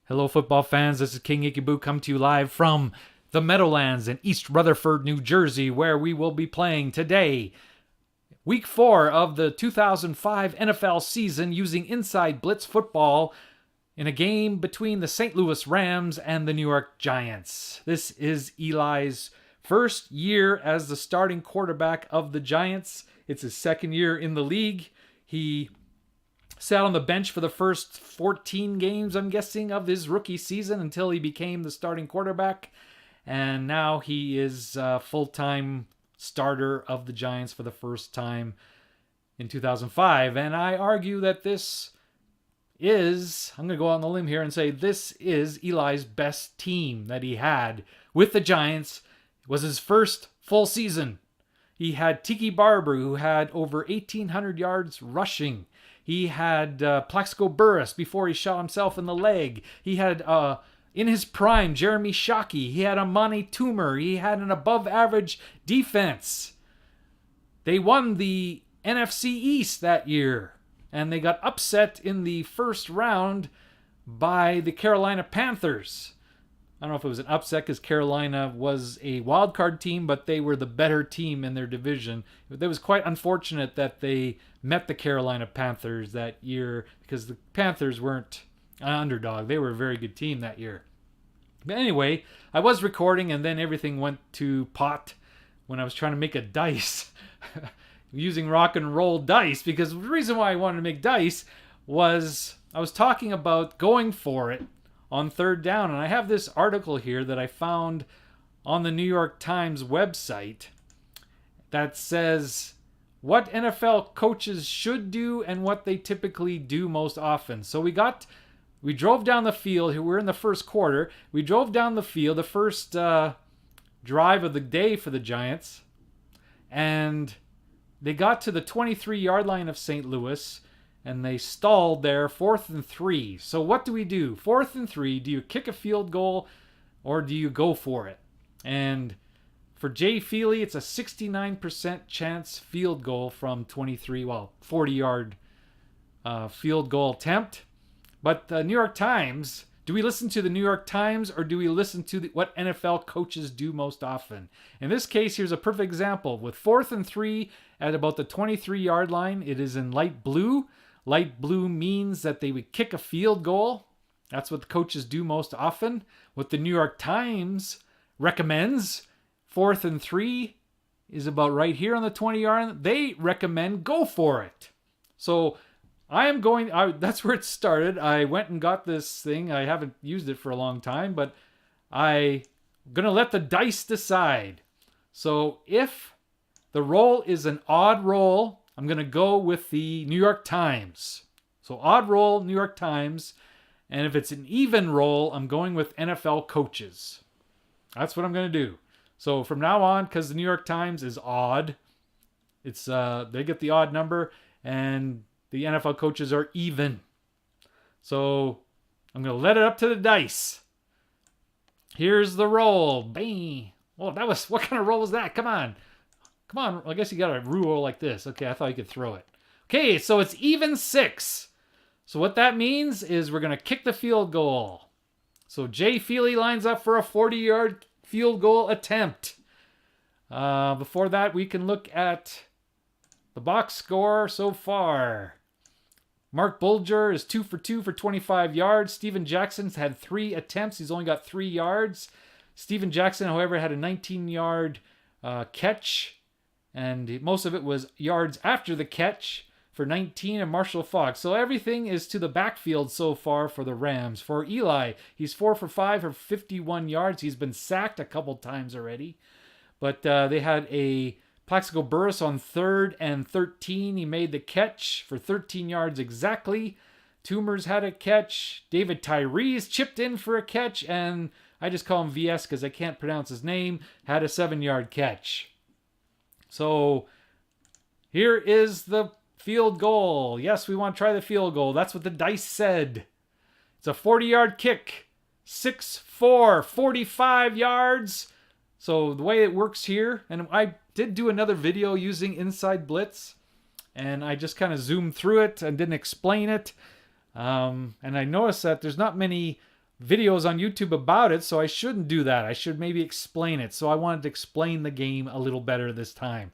Hello, football fans. This is King Ikeboo coming to you live from the Meadowlands in East Rutherford, New Jersey, where we will be playing today. Week 4 of the 2005 NFL season using inside blitz football in a game between the St. Louis Rams and the New York Giants. This is Eli's first year as the starting quarterback of the Giants. It's his second year in the league. He sat on the bench for the first 14 games, I'm guessing, of his rookie season until he became the starting quarterback. And now he is a full-time starter of the Giants for the first time in 2005. And I argue that this is, I'm going to go out on the limb here and say this is Eli's best team that he had with the Giants. It was his first full season. He had Tiki Barber, who had over 1,800 yards rushing. He had Plaxico Burress before he shot himself in the leg. He had, in his prime, Jeremy Shockey. He had Amani Toomer. He had an above-average defense. They won the NFC East that year, and they got upset in the first round by the Carolina Panthers. I don't know if it was an upset because Carolina was a wild card team, but they were the better team in their division. It was quite unfortunate that they met the Carolina Panthers that year because the Panthers weren't an underdog. They were a very good team that year. But anyway, I was recording and then everything went to pot when I was trying to make a dice using rock and roll dice, because the reason why I wanted to make dice was I was talking about going for it on third down. And I have this article here that I found on the New York Times website that says what NFL coaches should do and what they typically do most often. So we drove down the field. We're in the first quarter. We drove down the field, the first drive of the day for the Giants. And they got to the 23-yard line of St. Louis. And they stalled there, 4th and 3. So what do we do? 4th and 3, do you kick a field goal or do you go for it? And for Jay Feely, it's a 69% chance field goal from 40-yard field goal attempt. But the New York Times, do we listen to the New York Times or do we listen to what NFL coaches do most often? In this case, here's a perfect example. With 4th and 3 at about the 23-yard line, it is in light blue. Light blue means that they would kick a field goal. That's what the coaches do most often. What the New York Times recommends, 4th and 3 is about right here on the 20-yard line. They recommend go for it. So that's where it started. I went and got this thing. I haven't used it for a long time, but I'm going to let the dice decide. So if the roll is an odd roll, I'm going to go with the New York Times. So odd roll, New York Times. And if it's an even roll, I'm going with NFL coaches. That's what I'm going to do. So from now on, because the New York Times is odd, it's they get the odd number, and the NFL coaches are even. So I'm going to let it up to the dice. Here's the roll. Bang. Well, what kind of roll was that? Come on. I guess you got a roll like this. Okay, I thought you could throw it. Okay, so it's even 6. So what that means is we're going to kick the field goal. So Jay Feely lines up for a 40-yard field goal attempt. Before that, we can look at the box score so far. Marc Bulger is 2 for 2 for 25 yards. Steven Jackson's had 3 attempts. He's only got 3 yards. Steven Jackson, however, had a 19-yard catch. And most of it was yards after the catch for 19, and Marshall Faulk. So everything is to the backfield so far for the Rams. For Eli, he's 4 for 5 for 51 yards. He's been sacked a couple times already. But they had a Plaxico Burress on 3rd and 13. He made the catch for 13 yards exactly. Toomer's had a catch. David Tyree's chipped in for a catch. And I just call him VS because I can't pronounce his name. Had a 7-yard catch. So here is the field goal. Yes, we want to try the field goal. That's what the dice said. It's a 40-yard kick. 6'4", 45 yards. So the way it works here, and I did do another video using Inside Blitz, and I just kind of zoomed through it and didn't explain it. And I noticed that there's not many videos on YouTube about it, so I shouldn't do that. I should maybe explain it. So I wanted to explain the game a little better this time.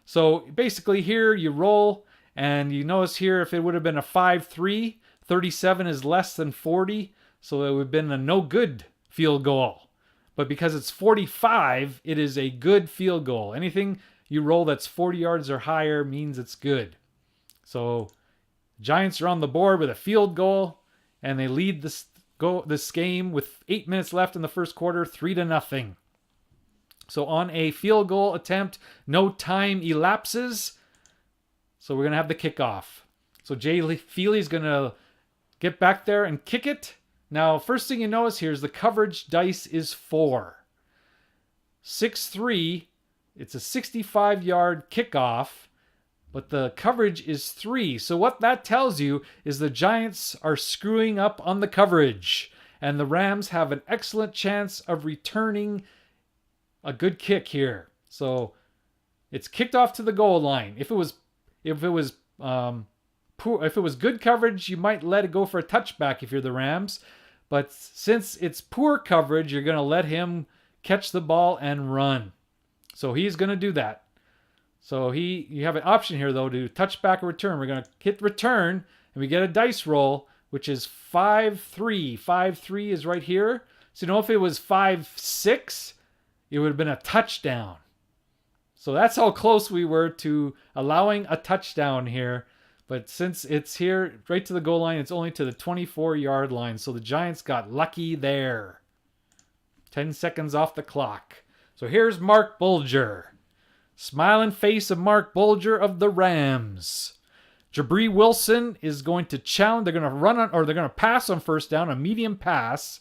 So basically here you roll, and you notice here if it would have been a 5-3, 37 is less than 40, so it would have been a no good field goal. But because it's 45, it is a good field goal. Anything you roll that's 40 yards or higher means it's good. So Giants are on the board with a field goal, and they lead this game with 8 minutes left in the first quarter, 3-0. So on a field goal attempt, no time elapses. So we're going to have the kickoff. So Jay Feely's going to get back there and kick it. Now, first thing you notice here is the coverage dice is 4. 6-3, it's a 65-yard kickoff, but the coverage is 3. So what that tells you is the Giants are screwing up on the coverage, and the Rams have an excellent chance of returning a good kick here. So it's kicked off to the goal line. If it was good coverage, you might let it go for a touchback if you're the Rams. But since it's poor coverage, you're going to let him catch the ball and run. So he's going to do that. So you have an option here, though, to touchback or return. We're going to hit return, and we get a dice roll, which is 5-3. 5-3 is right here. So if it was 5-6, it would have been a touchdown. So that's how close we were to allowing a touchdown here. But since it's here right to the goal line, it's only to the 24-yard line. So the Giants got lucky there. 10 seconds off the clock. So here's Marc Bulger. Smiling face of Marc Bulger of the Rams. Jabri Wilson is going to challenge. They're going to pass on first down, a medium pass.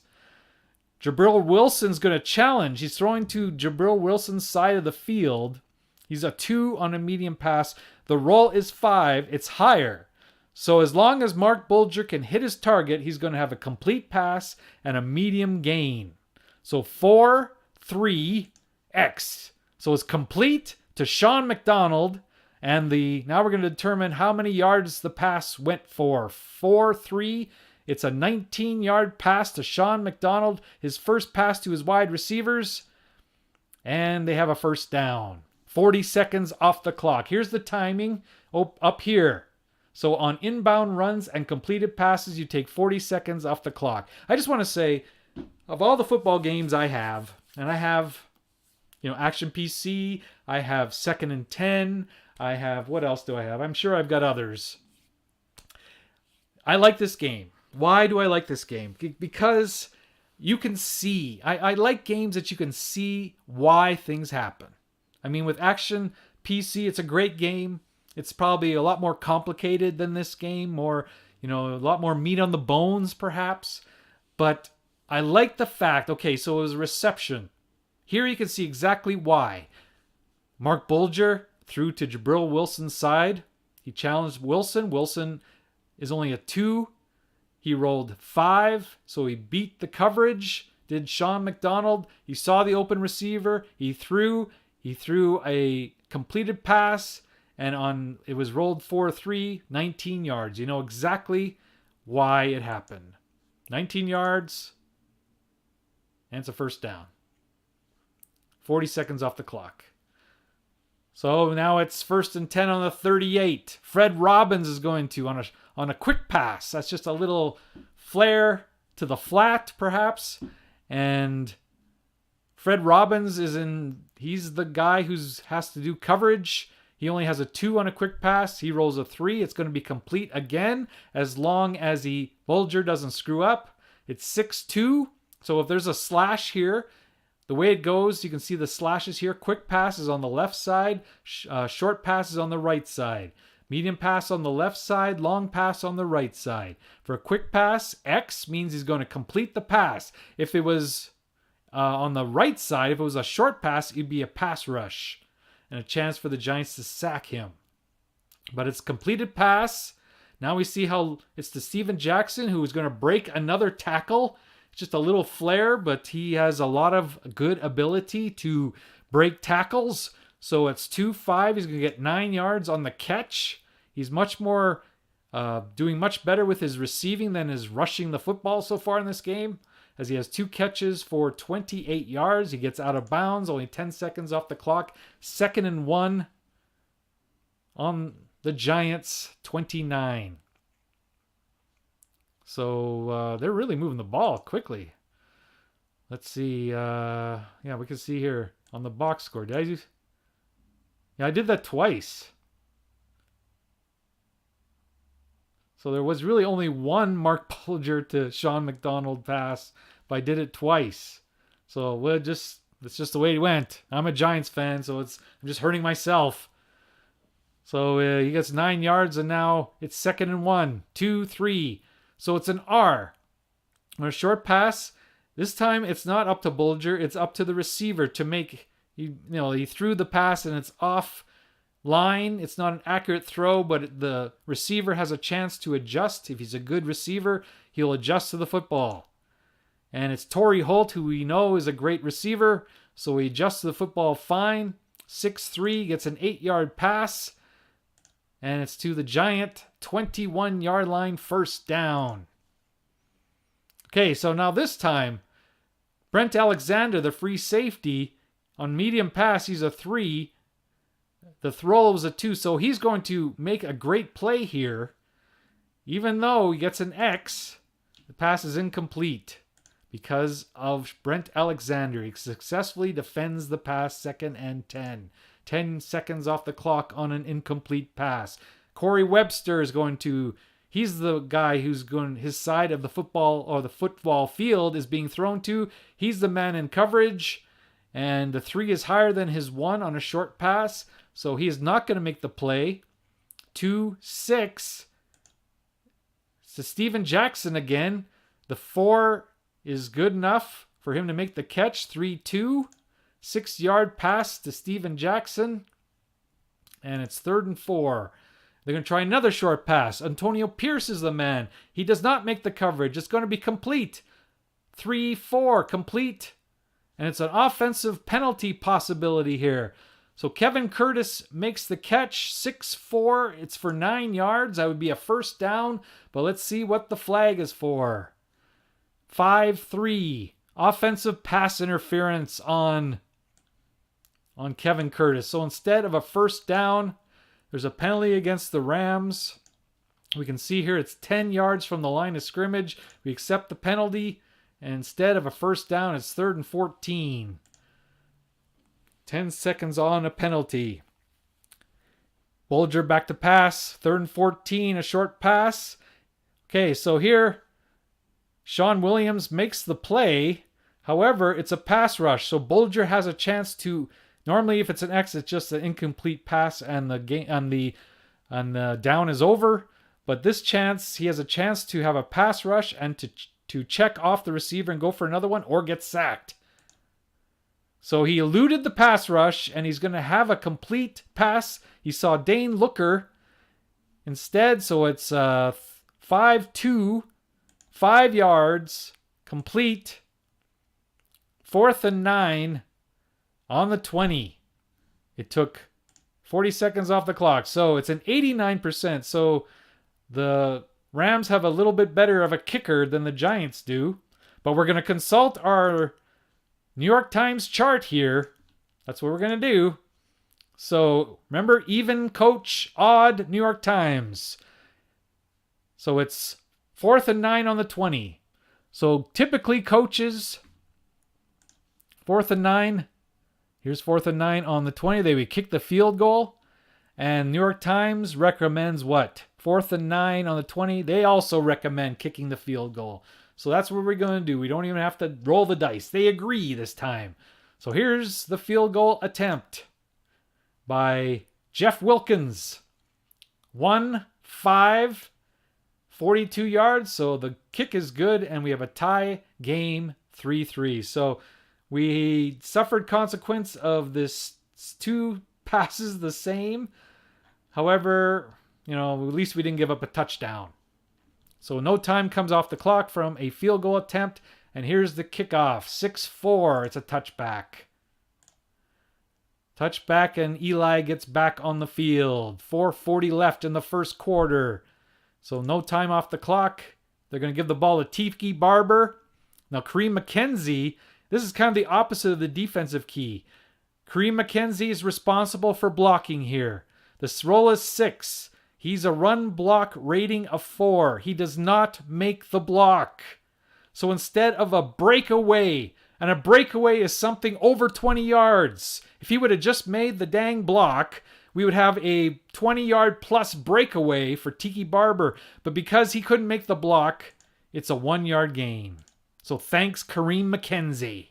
Jabril Wilson's going to challenge. He's throwing to Jabril Wilson's side of the field. He's a 2 on a medium pass. The roll is 5. It's higher. So as long as Marc Bulger can hit his target, he's going to have a complete pass and a medium gain. So 4-3-X. So it's complete to Sean McDonald. And now we're going to determine how many yards the pass went for. 4-3. It's a 19-yard pass to Sean McDonald. His first pass to his wide receivers. And they have a first down. 40 seconds off the clock. Here's the timing up here. So on inbound runs and completed passes, you take 40 seconds off the clock. I just want to say, of all the football games I have, and I have, Action PC, I have 2nd and 10, I have, what else do I have? I'm sure I've got others. I like this game. Why do I like this game? Because you can see, I like games that you can see why things happen. I mean, with Action PC, it's a great game. It's probably a lot more complicated than this game, a lot more meat on the bones, perhaps. But I like the fact, okay, so it was a reception. Here you can see exactly why. Marc Bulger threw to Jabril Wilson's side. He challenged Wilson. Wilson is only a 2. He rolled 5, so he beat the coverage. Did Sean McDonald. He saw the open receiver. He threw a completed pass, and it was rolled 4-3, 19 yards. You know exactly why it happened. 19 yards, and it's a first down. 40 seconds off the clock. So now it's 1st and 10 on the 38. Fred Robbins is going to on a quick pass. That's just a little flare to the flat, perhaps, and Fred Robbins he's the guy who has to do coverage. He only has a 2 on a quick pass. He rolls a 3. It's going to be complete again as long as Bulger doesn't screw up. It's 6-2. So if there's a slash here, the way it goes, you can see the slashes here. Quick pass is on the left side. Short pass is on the right side. Medium pass on the left side. Long pass on the right side. For a quick pass, X means he's going to complete the pass. If it was on the right side, if it was a short pass, it'd be a pass rush and a chance for the Giants to sack him. But it's completed pass. Now we see how it's to Steven Jackson, who is going to break another tackle. It's just a little flare, but he has a lot of good ability to break tackles. So it's 2-5. He's going to get 9 yards on the catch. He's much more doing much better with his receiving than his rushing the football so far in this game. as he has 2 catches for 28 yards. He gets out of bounds, only 10 seconds off the clock. 2nd and 1 on the Giants' 29. So they're really moving the ball quickly. Let's see. Yeah, we can see here on the box score. Did I do? Yeah, I did that twice. So there was really only one Marc Bulger to Sean McDonald pass, but I did it twice. So it's just the way it went. I'm a Giants fan, so I'm just hurting myself. So he gets 9 yards, and now it's 2nd and 1, 2, 3. So it's an R. On a short pass, this time it's not up to Bulger, it's up to the receiver to make. He threw the pass and it's off line. It's not an accurate throw, but the receiver has a chance to adjust. If he's a good receiver, he'll adjust to the football. And it's Torry Holt, who we know is a great receiver, so he adjusts to the football fine. 6-3, gets an 8-yard pass, and it's to the Giant 21-yard line, 1st down. Okay, so now this time, Brent Alexander, the free safety, on medium pass, he's a 3. The throw was a 2, so he's going to make a great play here. Even though he gets an X, the pass is incomplete because of Brent Alexander. He successfully defends the pass, 2nd and 10. 10 seconds off the clock on an incomplete pass. Corey Webster is he's the guy who's going, his side of the football or the football field is being thrown to. He's the man in coverage, and the 3 is higher than his 1 on a short pass. So he is not going to make the play. 2-6. So Steven Jackson again. The 4 is good enough for him to make the catch. 3-2. 6-yard pass to Steven Jackson. And it's 3rd and 4. They're going to try another short pass. Antonio Pierce is the man. He does not make the coverage. It's going to be complete. 3-4. Complete. And it's an offensive penalty possibility here. So Kevin Curtis makes the catch, 6-4. It's for 9 yards. That would be a 1st down, but let's see what the flag is for. 5-3. Offensive pass interference on Kevin Curtis. So instead of a 1st down, there's a penalty against the Rams. We can see here it's 10 yards from the line of scrimmage. We accept the penalty, and instead of a 1st down, it's 3rd and 14. 10 seconds on a penalty. Bulger back to pass. 3rd and 14, a short pass. Okay, so here, Sean Williams makes the play. However, it's a pass rush, so Bulger has a chance to. Normally, if it's an X, it's just an incomplete pass, and the down is over. But this chance, he has a chance to have a pass rush and to check off the receiver and go for another one or get sacked. So he eluded the pass rush, and he's going to have a complete pass. He saw Dane Looker instead, so it's 5-2, 5 yards, complete. 4th and 9 on the 20. It took 40 seconds off the clock, so it's an 89%. So the Rams have a little bit better of a kicker than the Giants do, but we're going to consult our New York Times chart here. That's what we're going to do. So remember, even, coach, odd, New York Times. So it's 4th and 9 on the 20. So typically coaches, 4th and 9. Here's 4th and 9 on the 20. They would kick the field goal. And New York Times recommends what? 4th and 9 on the 20. They also recommend kicking the field goal. So that's what we're going to do. We don't even have to roll the dice. They agree this time. So here's the field goal attempt by Jeff Wilkins. 1-5, 42 yards. So the kick is good, and we have a tie game 3-3. So we suffered consequence of this 2 passes the same. However, at least we didn't give up a touchdown. So no time comes off the clock from a field goal attempt. And here's the kickoff. 6-4. It's a touchback. Touchback, and Eli gets back on the field. 4:40 left in the first quarter. So no time off the clock. They're going to give the ball to Tiki Barber. Now, Kareem McKenzie, this is kind of the opposite of the defensive key. Kareem McKenzie is responsible for blocking here. The role is 6. He's a run block rating of 4. He does not make the block. So instead of a breakaway, and a breakaway is something over 20 yards. If he would have just made the dang block, we would have a 20-yard plus breakaway for Tiki Barber. But because he couldn't make the block, it's a 1-yard gain. So thanks, Kareem McKenzie.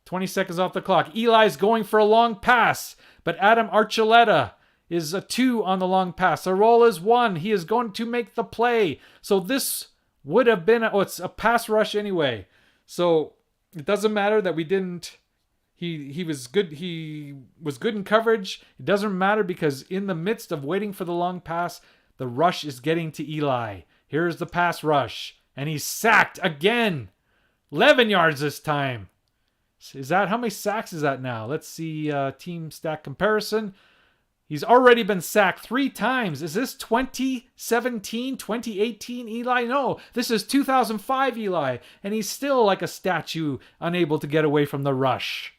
20 seconds off the clock. Eli's going for a long pass, but Adam Archuleta is a 2 on the long pass. The roll is 1. He is going to make the play. So this would have been, it's a pass rush anyway. So it doesn't matter that we didn't, he was good in coverage. It doesn't matter because in the midst of waiting for the long pass, the rush is getting to Eli. Here's the pass rush. And he's sacked again. 11 yards this time. Is that, how many sacks is that now? Let's see, team stat comparison. He's already been sacked 3 times. Is this 2017, 2018 Eli? No, this is 2005 Eli. And he's still like a statue, unable to get away from the rush.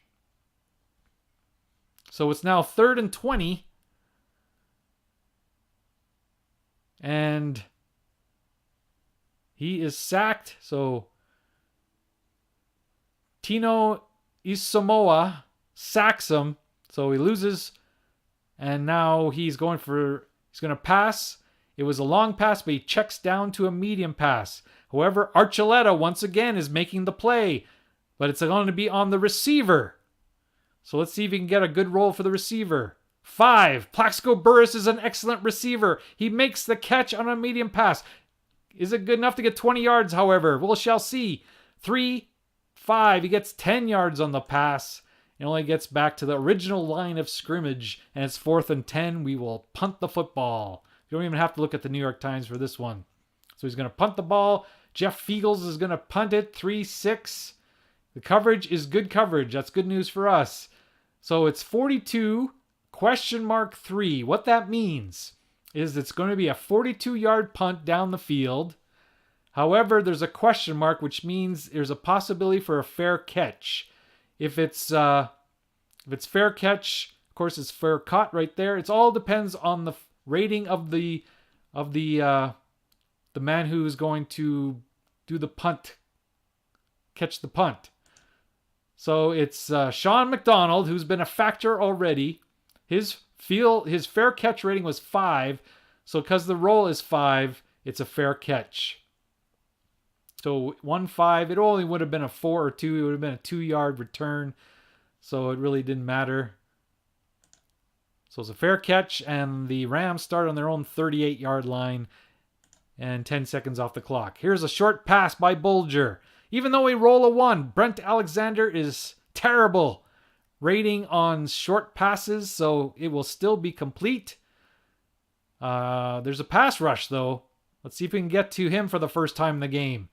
So it's now 3rd and 20. And he is sacked. So Tino Isamoa sacks him. So he loses. And now he's going to pass. It was a long pass, but he checks down to a medium pass. However, Archuleta once again is making the play, but it's going to be on the receiver. So let's see if he can get a good roll for the receiver. 5. Plaxico Burress is an excellent receiver. He makes the catch on a medium pass. Is it good enough to get 20 yards, however? We shall see. 3, 5. He gets 10 yards on the pass. It only gets back to the original line of scrimmage, and it's 4th and 10. We will punt the football. You don't even have to look at the New York Times for this one. So he's going to punt the ball. Jeff Fiegels is going to punt it. 3-6. The coverage is good coverage. That's good news for us. So it's 42, question mark 3. What that means is it's going to be a 42-yard punt down the field. However, there's a question mark, which means there's a possibility for a fair catch. If it's fair catch, of course, it's fair caught right there. It all depends on the rating of the man who is going to do the punt, catch the punt. So it's Sean McDonald, who's been a factor already. His fair catch rating was 5. So because the roll is 5, it's a fair catch. So 1-5, it only would have been a 4 or 2. It would have been a 2-yard return. So it really didn't matter. So it's a fair catch, and the Rams start on their own 38-yard line and 10 seconds off the clock. Here's a short pass by Bulger. Even though we roll a 1, Brent Alexander is terrible rating on short passes, so it will still be complete. There's a pass rush, though. Let's see if we can get to him for the first time in the game.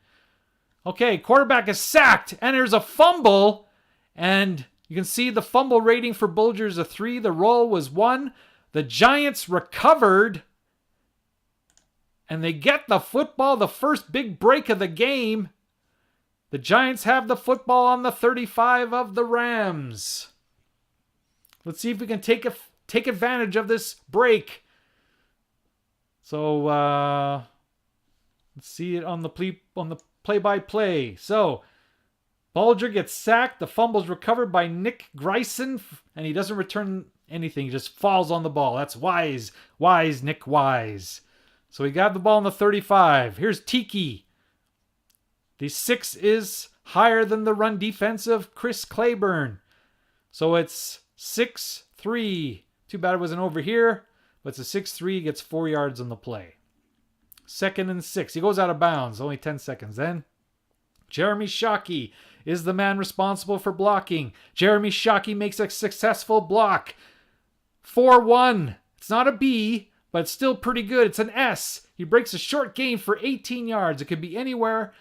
Okay, quarterback is sacked, and there's a fumble, and you can see the fumble rating for Bulger is a 3. The roll was 1. The Giants recovered, and they get the football, the first big break of the game. The Giants have the football on the 35 of the Rams. Let's see if we can take advantage of this break. So let's see it on the play-by-play. So Bulger gets sacked. The fumble's recovered by Nick Greisen, and he doesn't return anything. He just falls on the ball. That's wise. Wise, Nick Wise. So he got the ball on the 35. Here's Tiki. The 6 is higher than the run defense of Chris Claiborne. So it's 6-3. Too bad it wasn't over here. But it's a 6-3. Gets 4 yards on the play. 2nd and 6. He goes out of bounds. Only 10 seconds then. Jeremy Shockey is the man responsible for blocking. Jeremy Shockey makes a successful block. 4-1. It's not a B, but it's still pretty good. It's an S. He breaks a short gain for 18 yards. It could be anywhere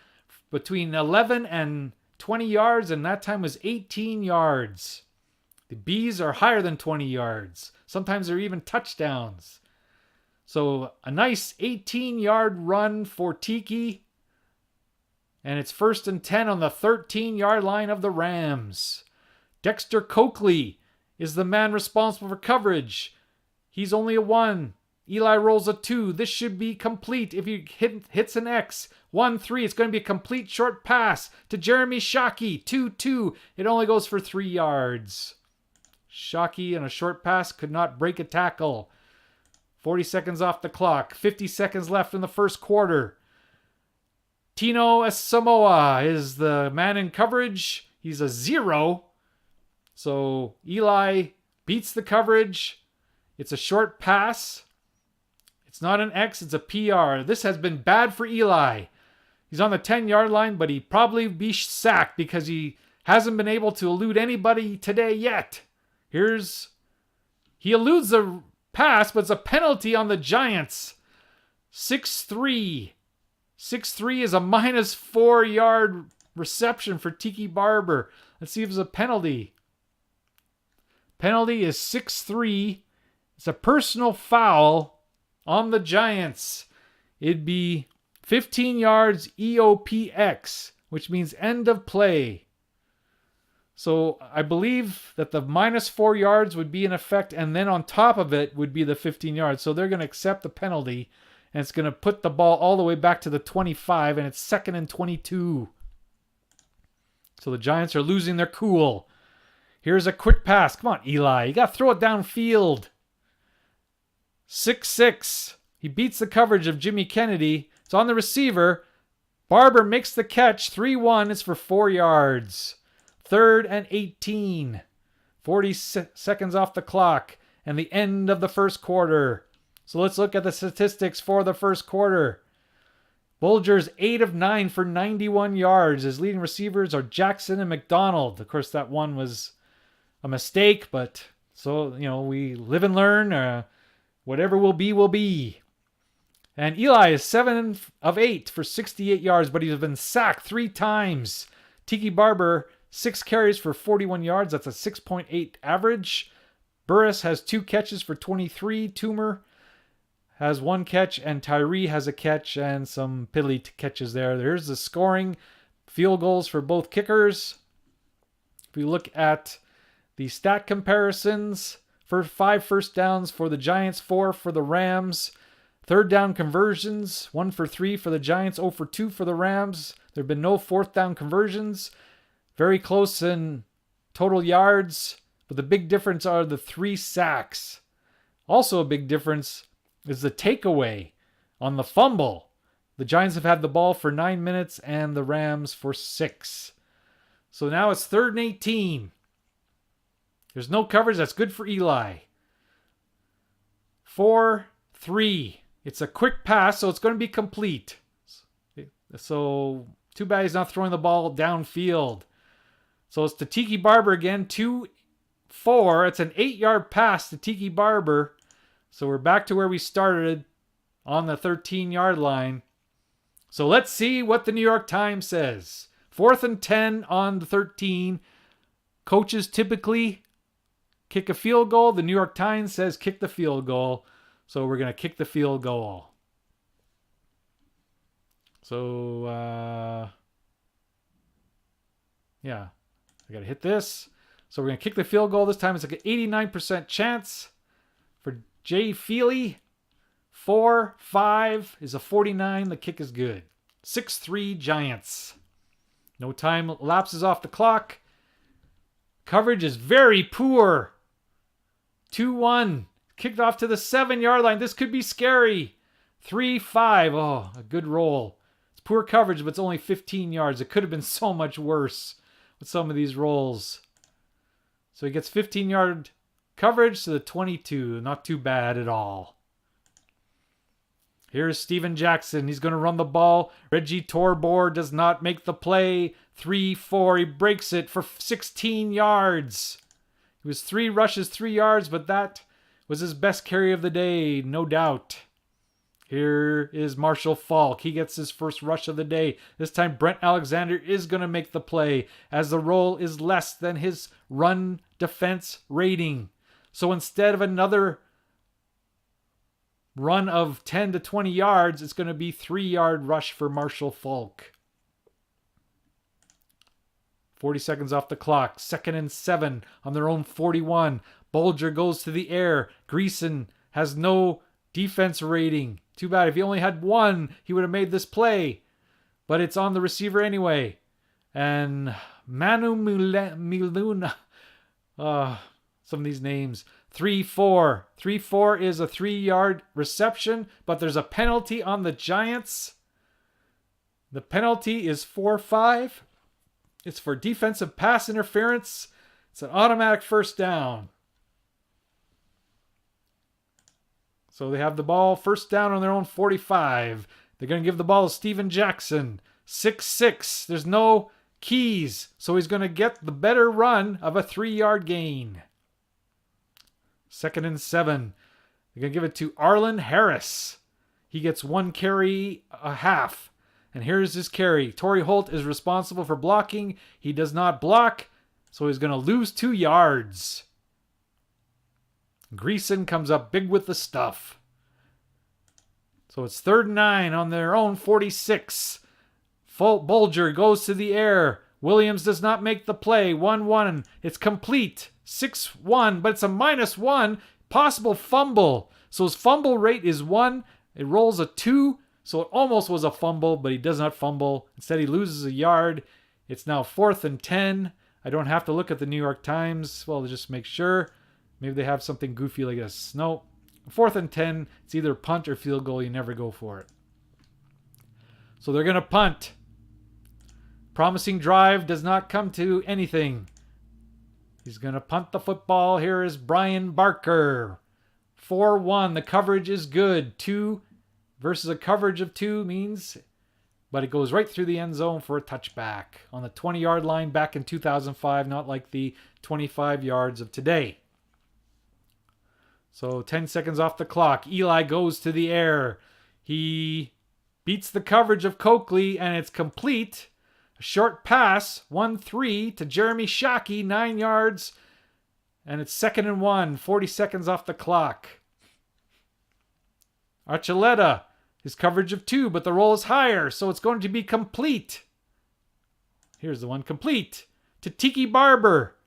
between 11 and 20 yards, and that time was 18 yards. The B's are higher than 20 yards. Sometimes they're even touchdowns. So a nice 18-yard run for Tiki. And it's 1st and 10 on the 13-yard line of the Rams. Dexter Coakley is the man responsible for coverage. He's only a 1. Eli rolls a 2. This should be complete if he hits an X. 1-3. It's going to be a complete short pass to Jeremy Shockey. 2-2. It only goes for 3 yards. Shockey in a short pass could not break a tackle. 40 seconds off the clock. 50 seconds left in the first quarter. Tino Asamoah is the man in coverage. He's a 0. So Eli beats the coverage. It's a short pass. It's not an X, it's a PR. This has been bad for Eli. He's on the 10-yard line, but he probably be sacked because he hasn't been able to elude anybody today yet. He eludes the pass, but it's a penalty on the Giants. 6-3. 6-3 is a minus 4-yard reception for Tiki Barber. Let's see if it's a penalty. Penalty is 6-3. It's a personal foul on the Giants. It'd be 15 yards EOPX, which means end of play. So I believe that the minus 4 yards would be in effect, and then on top of it would be the 15 yards. So they're going to accept the penalty, and it's going to put the ball all the way back to the 25, and it's 2nd and 22. So the Giants are losing their cool. Here's a quick pass. Come on, Eli. You got to throw it downfield. 6-6. He beats the coverage of Jimmy Kennedy. It's on the receiver. Barber makes the catch. 3-1. It's for 4 yards. 3rd and 18. 40 seconds off the clock. And the end of the first quarter. So let's look at the statistics for the first quarter. Bulger's 8 of 9 for 91 yards. His leading receivers are Jackson and McDonald. Of course, that one was a mistake, but so, we live and learn. Whatever will be, will be. And Eli is 7 of 8 for 68 yards, but he's been sacked 3 times. Tiki Barber, 6 carries for 41 yards. That's a 6.8 average. Burress has 2 catches for 23. Toomer has 1 catch, and Torry has a catch and some piddly catches there. There's the scoring. Field goals for both kickers. If we look at the stat comparisons, for 5 first downs for the Giants, 4 for the Rams. 3rd down conversions, 1 for 3 for the Giants, 0 for 2 for the Rams. There have been no 4th down conversions. Very close in total yards, but the big difference are the 3 sacks. Also a big difference is the takeaway on the fumble. The Giants have had the ball for 9 minutes and the Rams for 6. So now it's 3rd and 18. There's no coverage. That's good for Eli. 4-3. It's a quick pass, so it's going to be complete. So too bad he's not throwing the ball downfield. So it's to Tiki Barber again. 2-4. It's an 8-yard pass to Tiki Barber. So we're back to where we started on the 13-yard line. So let's see what the New York Times says. 4th and 10 on the 13. Coaches typically kick a field goal. The New York Times says kick the field goal. So we're going to kick the field goal. So, yeah. I got to hit this. So we're going to kick the field goal. This time it's like an 89% chance for Jay Feely. 4-5 is a 49. The kick is good. 6-3 Giants. No time lapses off the clock. Coverage is very poor. 2-1. Kicked off to the 7-yard line. This could be scary. 3-5. Oh, a good roll. It's poor coverage, but it's only 15 yards. It could have been so much worse with some of these rolls. So he gets 15-yard coverage to the 22. Not too bad at all. Here's Steven Jackson. He's going to run the ball. Reggie Torbor does not make the play. 3-4. He breaks it for 16 yards. It was 3 rushes, 3 yards, but that was his best carry of the day, no doubt. Here is Marshall Faulk. He gets his first rush of the day. This time Brent Alexander is going to make the play as the roll is less than his run defense rating. So instead of another run of 10 to 20 yards, it's going to be 3-yard rush for Marshall Faulk. 40 seconds off the clock. 2nd and 7 on their own 41. Bulger goes to the air. Greason has no defense rating. Too bad. If he only had 1, he would have made this play. But it's on the receiver anyway. And Manu Miluna. Some of these names. 3-4. 3-4 is a 3-yard reception, but there's a penalty on the Giants. The penalty is 4-5. It's for defensive pass interference. It's an automatic first down. So they have the ball first down on their own 45. They're going to give the ball to Steven Jackson. 6-6. There's no keys. So he's going to get the better run of a 3-yard gain. 2nd and 7. They're going to give it to Arlen Harris. He gets 1 carry a half. And here's his carry. Torry Holt is responsible for blocking. He does not block, so he's going to lose 2 yards. Greason comes up big with the stuff. So it's 3rd and 9 on their own 46. Bulger goes to the air. Williams does not make the play. 1-1. It's complete. 6-1, but it's a -1. Possible fumble. So his fumble rate is 1. It rolls a 2. So it almost was a fumble, but he does not fumble. Instead, he loses a yard. It's now 4th and 10. I don't have to look at the New York Times. Well, just make sure. Maybe they have something goofy like this. No. 4th and 10. It's either punt or field goal. You never go for it. So they're going to punt. Promising drive does not come to anything. He's going to punt the football. Here is Brian Barker. 4-1. The coverage is good. 2 versus a coverage of 2 means, but it goes right through the end zone for a touchback on the 20-yard line back in 2005, not like the 25 yards of today. So 10 seconds off the clock. Eli goes to the air. He beats the coverage of Coakley, and it's complete. A short pass, 1-3 to Jeremy Shockey, 9 yards, and it's 2nd and 1, 40 seconds off the clock. Archuleta, his coverage of 2, but the roll is higher, so it's going to be complete. Here's the one complete to Tiki Barber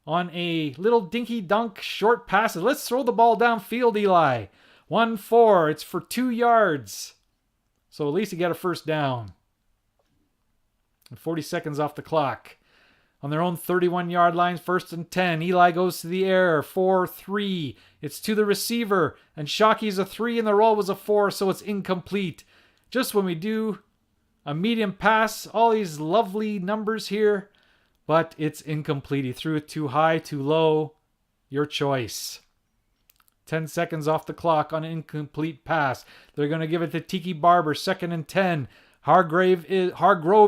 on a little dinky dunk short pass. Let's throw the ball downfield, Eli. 1-4. It's for 2 yards. So at least he got a first down. And 40 seconds off the clock. On their own 31-yard line, 1st and 10. Eli goes to the air. 4-3. It's to the receiver. And Shockey's a 3 and the roll was a 4, so it's incomplete. Just when we do a medium pass, all these lovely numbers here, but it's incomplete. He threw it too high, too low. Your choice. 10 seconds off the clock on an incomplete pass. They're going to give it to Tiki Barber. 2nd and 10. Hargrove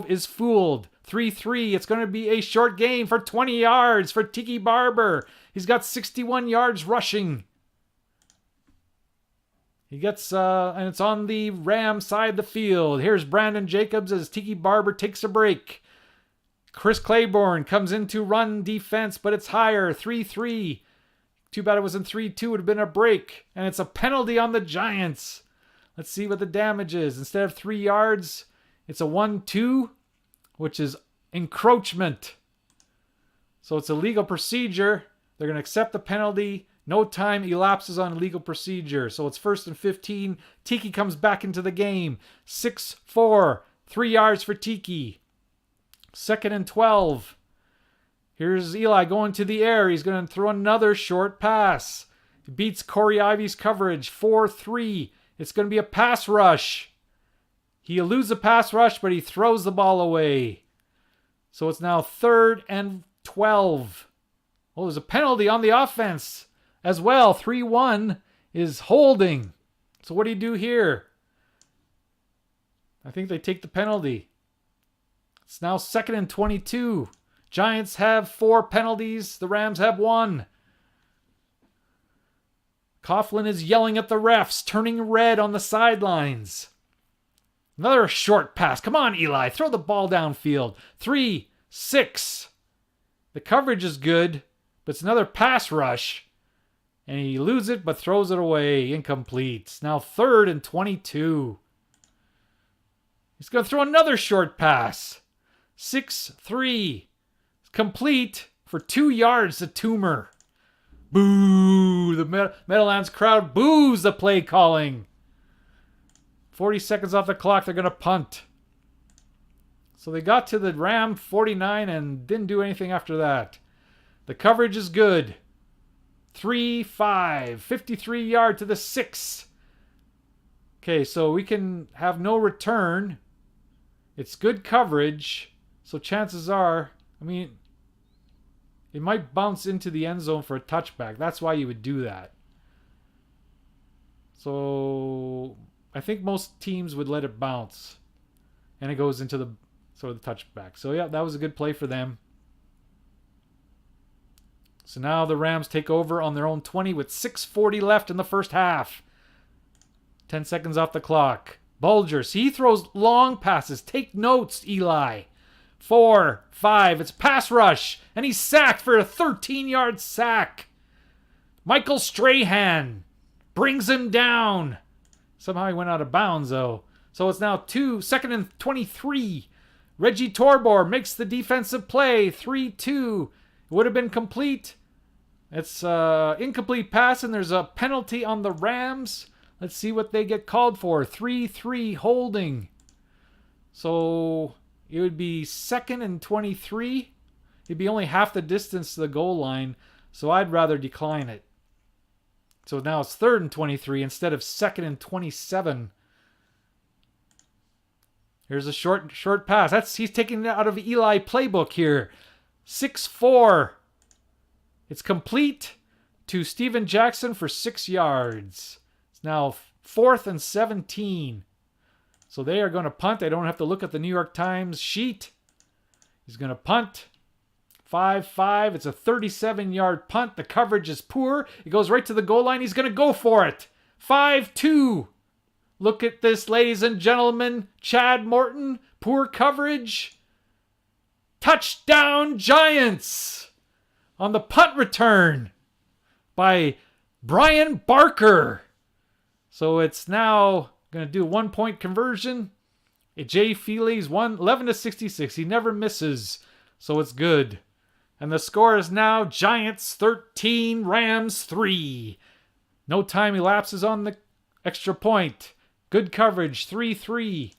is fooled. 3-3. It's going to be a short gain for 20 yards for Tiki Barber. He's got 61 yards rushing. He gets, and it's on the Ram side of the field. Here's Brandon Jacobs as Tiki Barber takes a break. Chris Claiborne comes into run defense, but it's higher. 3-3. Too bad it wasn't 3-2. It would have been a break. And it's a penalty on the Giants. Let's see what the damage is. Instead of 3 yards, it's a 1-2, which is encroachment. So it's a legal procedure. They're going to accept the penalty. No time elapses on legal procedure. So it's 1st and 15. Tiki comes back into the game. 6-4. 3 yards for Tiki. 2nd and 12. Here's Eli going to the air. He's going to throw another short pass. He beats Corey Ivy's coverage. 4-3. It's going to be a pass rush. He eludes the pass rush, but he throws the ball away. So it's now 3rd and 12. Oh, there's a penalty on the offense as well. 3-1 is holding. So what do you do here? I think they take the penalty. It's now 2nd and 22. Giants have 4 penalties. The Rams have 1. Coughlin is yelling at the refs, turning red on the sidelines. Another short pass. Come on, Eli. Throw the ball downfield. 3-6. The coverage is good, but it's another pass rush. And he eludes it, but throws it away. Incomplete. It's now 3rd and 22. He's going to throw another short pass. 6-3. complete for 2 yards to Toomer. Boo! The Meadowlands crowd boos the play calling. 40 seconds off the clock. They're going to punt. So they got to the Ram 49 and didn't do anything after that. The coverage is good. 3-5. 53 yard to the 6. Okay, so we can have no return. It's good coverage. So chances are, I mean, it might bounce into the end zone for a touchback. That's why you would do that. So I think most teams would let it bounce. And it goes into the sort of the touchback. So yeah, that was a good play for them. So now the Rams take over on their own 20 with 6:40 left in the first half. 10 seconds off the clock. Bulger, he throws long passes. Take notes, Eli. 4, 5, it's pass rush. And he's sacked for a 13-yard sack. Michael Strahan brings him down. Somehow he went out of bounds, though. So it's now 2nd and 23. Reggie Torbor makes the defensive play. 3-2. It would have been complete. It's incomplete pass, and there's a penalty on the Rams. Let's see what they get called for. 3-3 holding. So it would be 2nd and 23. It'd be only half the distance to the goal line, so I'd rather decline it. So now it's 3rd and 23 instead of 2nd and 27. Here's a short pass. He's taking it out of Eli playbook here. 6-4. It's complete to Steven Jackson for 6 yards. It's now 4th and 17. So they are going to punt. I don't have to look at the New York Times sheet. He's going to punt. 5-5. It's a 37-yard punt. The coverage is poor. It goes right to the goal line. He's going to go for it. 5-2. Look at this, ladies and gentlemen. Chad Morton. Poor coverage. Touchdown Giants on the punt return by Brian Barker. So it's now going to do a 1-point conversion. Jay Feely's 11-66. He never misses. So it's good. And the score is now Giants 13, Rams 3. No time elapses on the extra point. Good coverage, 3-3.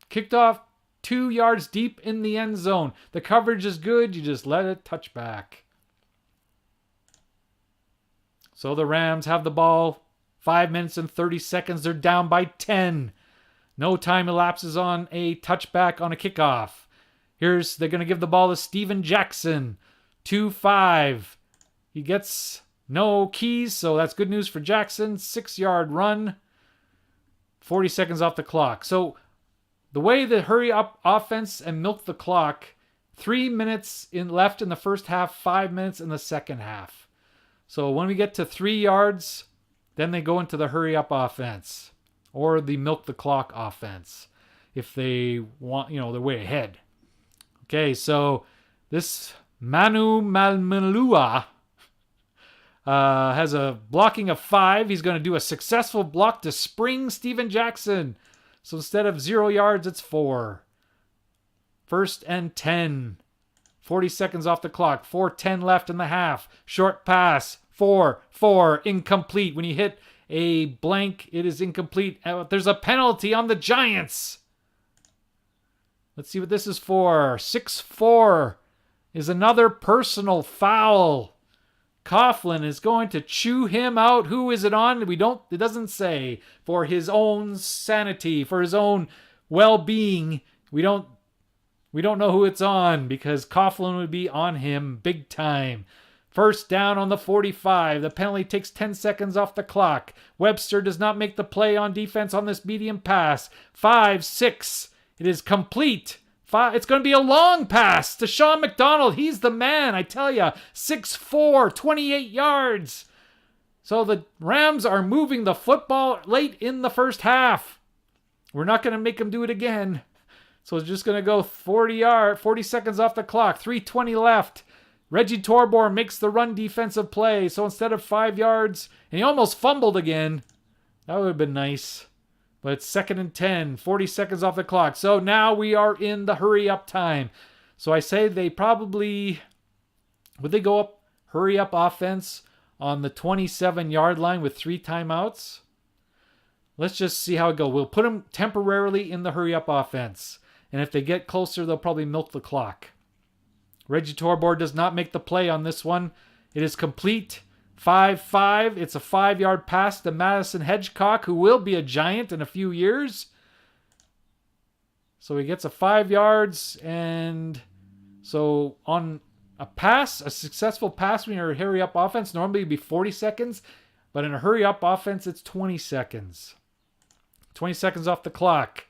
Kicked off 2 yards deep in the end zone. The coverage is good. You just let it touch back. So the Rams have the ball. 5 minutes and 30 seconds. They're down by 10. No time elapses on a touchback on a kickoff. They're going to give the ball to Steven Jackson. 2-5. He gets no keys, so that's good news for Jackson. 6-yard run. 40 seconds off the clock. So the way the hurry up offense and milk the clock, 3 minutes left in the first half, 5 minutes in the second half. So when we get to 3 yards, then they go into the hurry up offense or the milk the clock offense if they want, they're way ahead. Okay, so this Manu Malmalua has a blocking of 5. He's going to do a successful block to spring Steven Jackson. So instead of 0 yards, it's 4. 1st and 10. 40 seconds off the clock. 4:10 left in the half. Short pass. 4. Incomplete. When you hit a blank, it is incomplete. There's a penalty on the Giants. Let's see what this is for. 6-4 is another personal foul. Coughlin is going to chew him out. Who is it on? It doesn't say. For his own sanity, for his own well-being. We don't know who it's on because Coughlin would be on him big time. 1st down on the 45. The penalty takes 10 seconds off the clock. Webster does not make the play on defense on this medium pass. 5-6. It is complete. It's going to be a long pass to Sean McDonald. He's the man, I tell you. 6'4", 28 yards. So the Rams are moving the football late in the first half. We're not going to make them do it again. So it's just going to go 40 seconds off the clock. 3:20 left. Reggie Torbor makes the run defensive play. So instead of 5 yards, and he almost fumbled again. That would have been nice. But it's 2nd and 10, 40 seconds off the clock. So now we are in the hurry up time. So I say they probably, would they go up, hurry up offense on the 27-yard line with 3 timeouts? Let's just see how it goes. We'll put them temporarily in the hurry up offense. And if they get closer, they'll probably milk the clock. Reggie Torbor does not make the play on this one. It is complete. 5-5. It's a 5-yard pass to Madison Hedgecock, who will be a Giant in a few years. So he gets a 5 yards. And so on a pass, a successful pass when you're a hurry-up offense, normally it'd be 40 seconds. But in a hurry-up offense, it's 20 seconds. 20 seconds off the clock.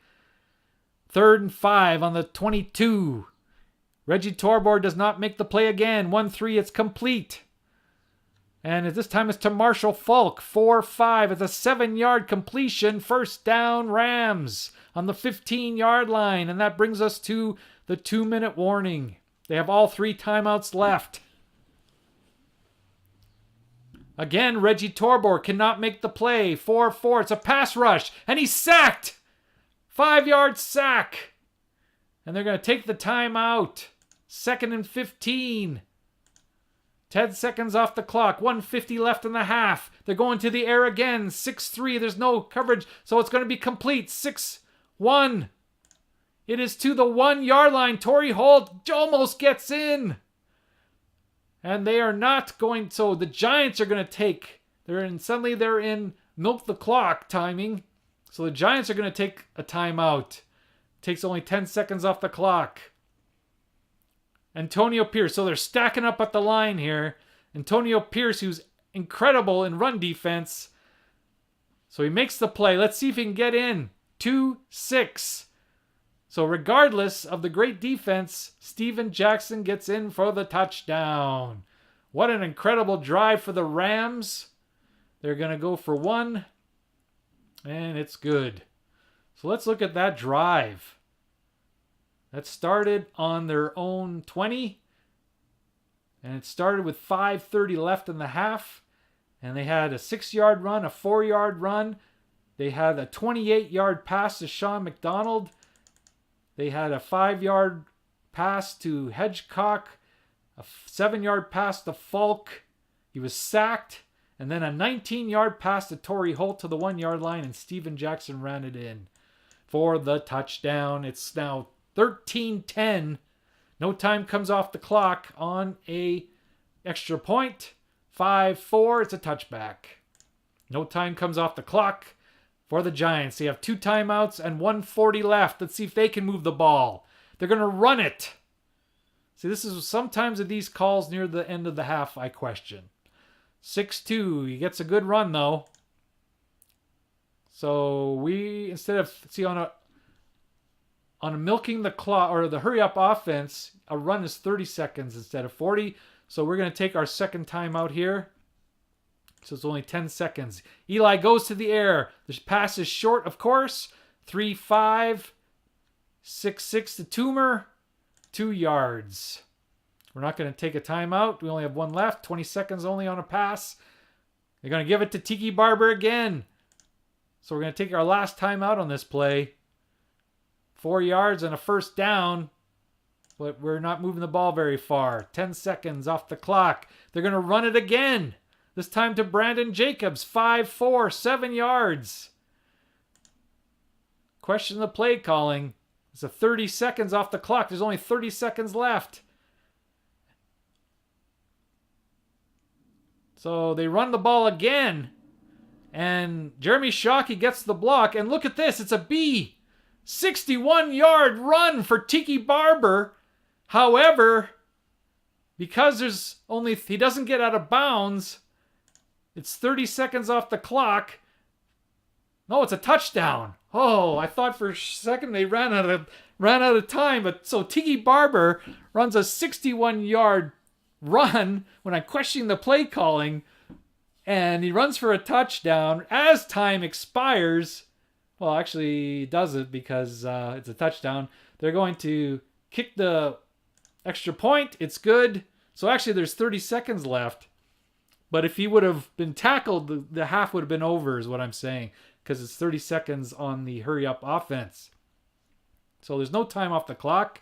3rd and 5 on the 22. Reggie Torbor does not make the play again. 1-3, it's complete. And at this time it's to Marshall Faulk. 4-5, it's a 7-yard completion. First down, Rams on the 15-yard line. And that brings us to the 2-minute warning. They have all 3 timeouts left. Again, Reggie Torbor cannot make the play. 4-4, it's a pass rush. And he's sacked. 5-yard sack. And they're going to take the timeout. 2nd and 15. 10 seconds off the clock. 1:50 left in the half. They're going to the air again. 6-3. There's no coverage, so it's going to be complete. 6-1. It is to the 1-yard line. Torry Holt almost gets in. And they are not going. So the Giants are going to take. Suddenly they're in milk the clock timing. So the Giants are going to take a timeout. Takes only 10 seconds off the clock. Antonio Pierce. So they're stacking up at the line here. Antonio Pierce, who's incredible in run defense. So he makes the play. Let's see if he can get in. 2-6. So regardless of the great defense, Steven Jackson gets in for the touchdown. What an incredible drive for the Rams. They're going to go for 1. And it's good. So let's look at that drive. That started on their own 20. And it started with 5:30 left in the half. And they had a 6-yard run, a 4-yard run. They had a 28-yard pass to Sean McDonald. They had a 5-yard pass to Hedgecock. A 7-yard pass to Faulk. He was sacked. And then a 19-yard pass to Torry Holt to the 1-yard line. And Steven Jackson ran it in for the touchdown. It's now 13-10. No time comes off the clock on a extra point. 5-4. It's a touchback. No time comes off the clock for the Giants. They have 2 timeouts and 1:40 left. Let's see if they can move the ball. They're going to run it. See, this is sometimes of these calls near the end of the half I question. 6-2. He gets a good run, though. So we, instead of, see, on a milking the clock, or the hurry-up offense, a run is 30 seconds instead of 40. So we're going to take our second timeout here. So it's only 10 seconds. Eli goes to the air. The pass is short, of course. 3-5. 6-6 to Toomer. 2 yards. We're not going to take a timeout. We only have 1 left. 20 seconds only on a pass. They're going to give it to Tiki Barber again. So we're going to take our last timeout on this play. 4 yards and a first down. But we're not moving the ball very far. 10 seconds off the clock. They're going to run it again. This time to Brandon Jacobs. 5-4, 7 yards. Question the play calling. It's a 30 seconds off the clock. There's only 30 seconds left. So they run the ball again. And Jeremy Shockey gets the block. And look at this. It's a B. 61-yard run for Tiki Barber. However, because he doesn't get out of bounds, it's 30 seconds off the clock. No, it's a touchdown. Oh, I thought for a second they ran out of time. But so Tiki Barber runs a 61-yard run when I'm questioning the play calling, and he runs for a touchdown. As time expires, well, actually he doesn't because it's a touchdown. They're going to kick the extra point. It's good. So actually there's 30 seconds left. But if he would have been tackled, the half would have been over is what I'm saying, because it's 30 seconds on the hurry-up offense. So there's no time off the clock.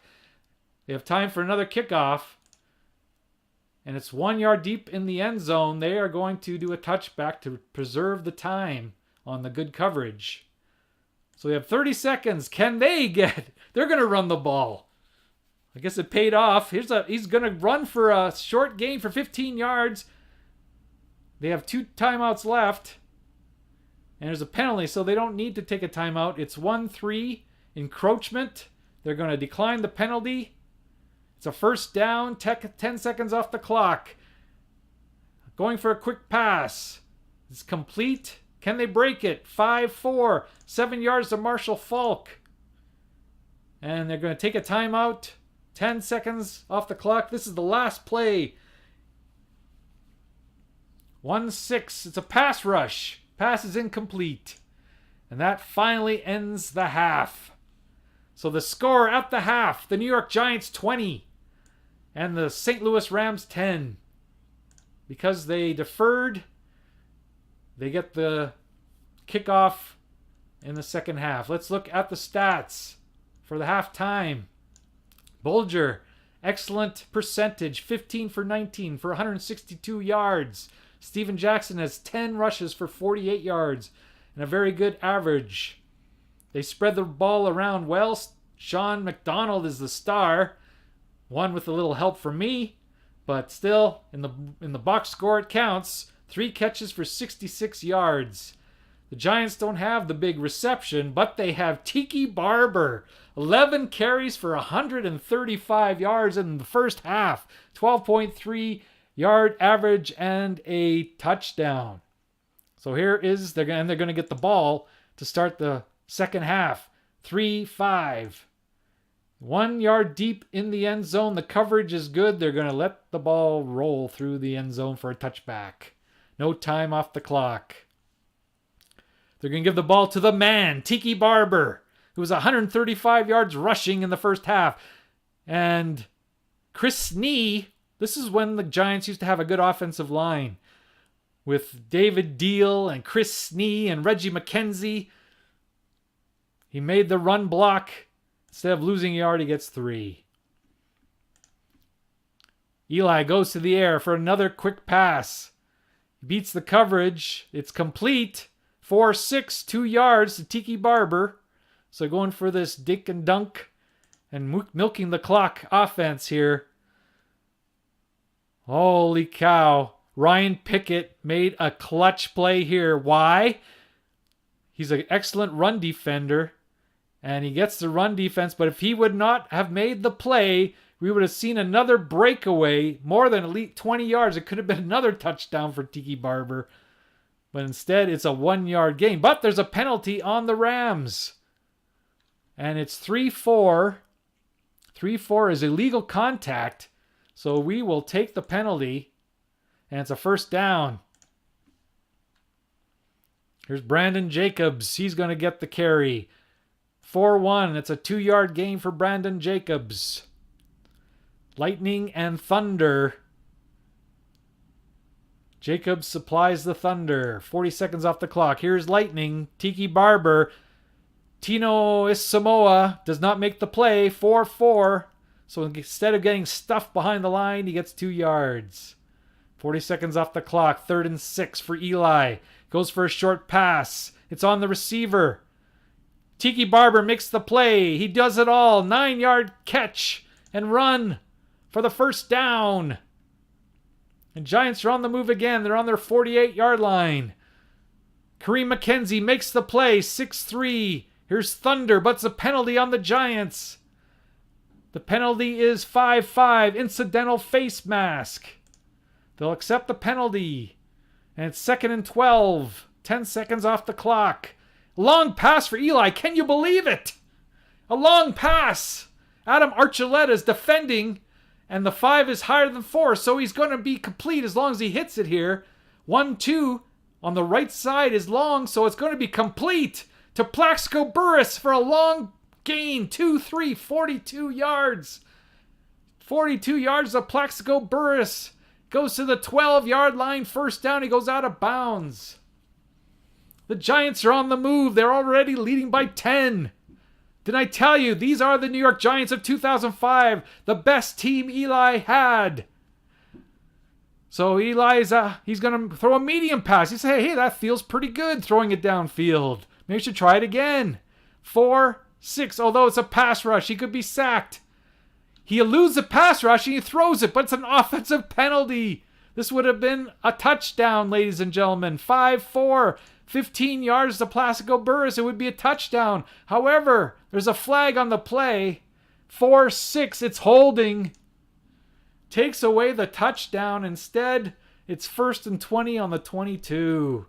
They have time for another kickoff. And it's 1 yard deep in the end zone. They are going to do a touchback to preserve the time on the good coverage. So we have 30 seconds. Can they get... They're going to run the ball. I guess it paid off. He's going to run for a short gain for 15 yards. They have 2 timeouts left. And there's a penalty, so they don't need to take a timeout. It's 1-3 encroachment. They're going to decline the penalty. It's a first down, 10 seconds off the clock. Going for a quick pass. It's complete. Can they break it? 5-4. 7 yards to Marshall Faulk. And they're going to take a timeout. 10 seconds off the clock. This is the last play. 1-6. It's a pass rush. Pass is incomplete. And that finally ends the half. So the score at the half, the New York Giants 20 and the St. Louis Rams 10. Because they deferred, they get the kickoff in the second half. Let's look at the stats for the halftime. Bulger, excellent percentage, 15 for 19 for 162 yards. Steven Jackson has 10 rushes for 48 yards and a very good average. They spread the ball around well. Sean McDonald is the star. One with a little help from me, but still, in the box score it counts. 3 catches for 66 yards. The Giants don't have the big reception, but they have Tiki Barber. 11 carries for 135 yards in the first half. 12.3 yard average and a touchdown. So here is, they're going to get the ball to start the second half. 3-5. 1 yard deep in the end zone. The coverage is good. They're going to let the ball roll through the end zone for a touchback. No time off the clock. They're going to give the ball to the man, Tiki Barber, who was 135 yards rushing in the first half. And Chris Snee, this is when the Giants used to have a good offensive line with David Deal and Chris Snee and Reggie McKenzie. He made the run block. Instead of losing a yard, he gets 3. Eli goes to the air for another quick pass. He beats the coverage. It's complete. 4-6, 2 yards to Tiki Barber. So going for this dink and dunk and milking the clock offense here. Holy cow. Ryan Pickett made a clutch play here. Why? He's an excellent run defender. And he gets the run defense, but if he would not have made the play, we would have seen another breakaway, more than at least 20 yards. It could have been another touchdown for Tiki Barber. But instead, it's a 1 yard gain. But there's a penalty on the Rams. And it's 3-4. 3-4 is illegal contact. So we will take the penalty. And it's a first down. Here's Brandon Jacobs. He's going to get the carry. 4-1. It's a 2 yard gain for Brandon Jacobs. Lightning and thunder. Jacobs supplies the thunder. 40 seconds off the clock. Here's lightning. Tiki Barber. Tino Isamoa does not make the play. 4-4. So instead of getting stuffed behind the line, he gets 2 yards. 40 seconds off the clock. 3rd and 6 for Eli. Goes for a short pass. It's on the receiver. Tiki Barber makes the play. He does it all. 9 yard catch and run for the first down. And Giants are on the move again. They're on their 48 yard line. Kareem McKenzie makes the play. 6-3. Here's thunder, but it's a penalty on the Giants. The penalty is 5-5. Incidental face mask. They'll accept the penalty. And it's 2nd and 12. 10 seconds off the clock. Long pass for Eli. Can you believe it? A long pass. Adam Archuleta is defending, and the 5 is higher than 4, so he's going to be complete as long as he hits it here. 1-2 on the right side is long, so it's going to be complete to Plaxico Burress for a long gain. 2-3, 42 yards. 42 yards of Plaxico Burress. Goes to the 12 yard line. First down. He goes out of bounds. The Giants are on the move. They're already leading by 10. Didn't I tell you, these are the New York Giants of 2005, the best team Eli had. So Eli's, he's going to throw a medium pass. He said, hey, that feels pretty good throwing it downfield. Maybe you should try it again. 4, 6, although it's a pass rush, he could be sacked. He eludes the pass rush and he throws it, but it's an offensive penalty. This would have been a touchdown, ladies and gentlemen. 5-4, 15 yards to Plaxico Burress. It would be a touchdown. However, there's a flag on the play. 4-6, it's holding. Takes away the touchdown. Instead, it's 1st and 20 on the 22.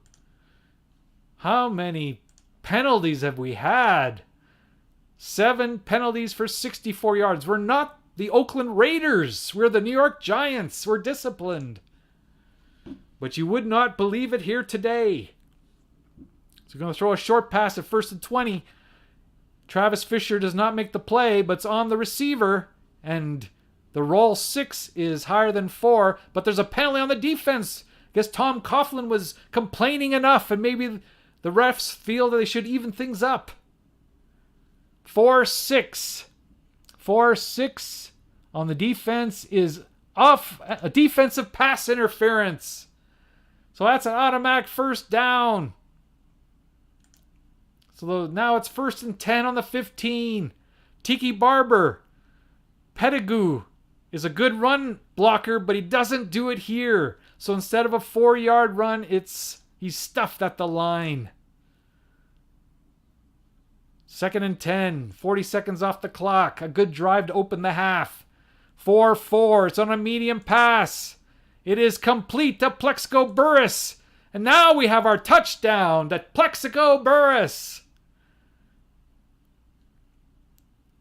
How many penalties have we had? 7 penalties for 64 yards. We're not the Oakland Raiders. We're the New York Giants. We're disciplined. But you would not believe it here today. So we're going to throw a short pass at 1st and 20. Travis Fisher does not make the play, but it's on the receiver. And the roll 6 is higher than 4, but there's a penalty on the defense. I guess Tom Coughlin was complaining enough, and maybe the refs feel that they should even things up. 4-6. 4-6 on the defense is off a defensive pass interference. So that's an automatic 1st down. So now it's 1st and 10 on the 15. Tiki Barber. Pettigrew is a good run blocker, but he doesn't do it here. So instead of a 4-yard run, he's stuffed at the line. 2nd and 10, 40 seconds off the clock. A good drive to open the half. 4-4, it's on a medium pass. It is complete to Plaxico Burress. And now we have our touchdown to Plaxico Burress.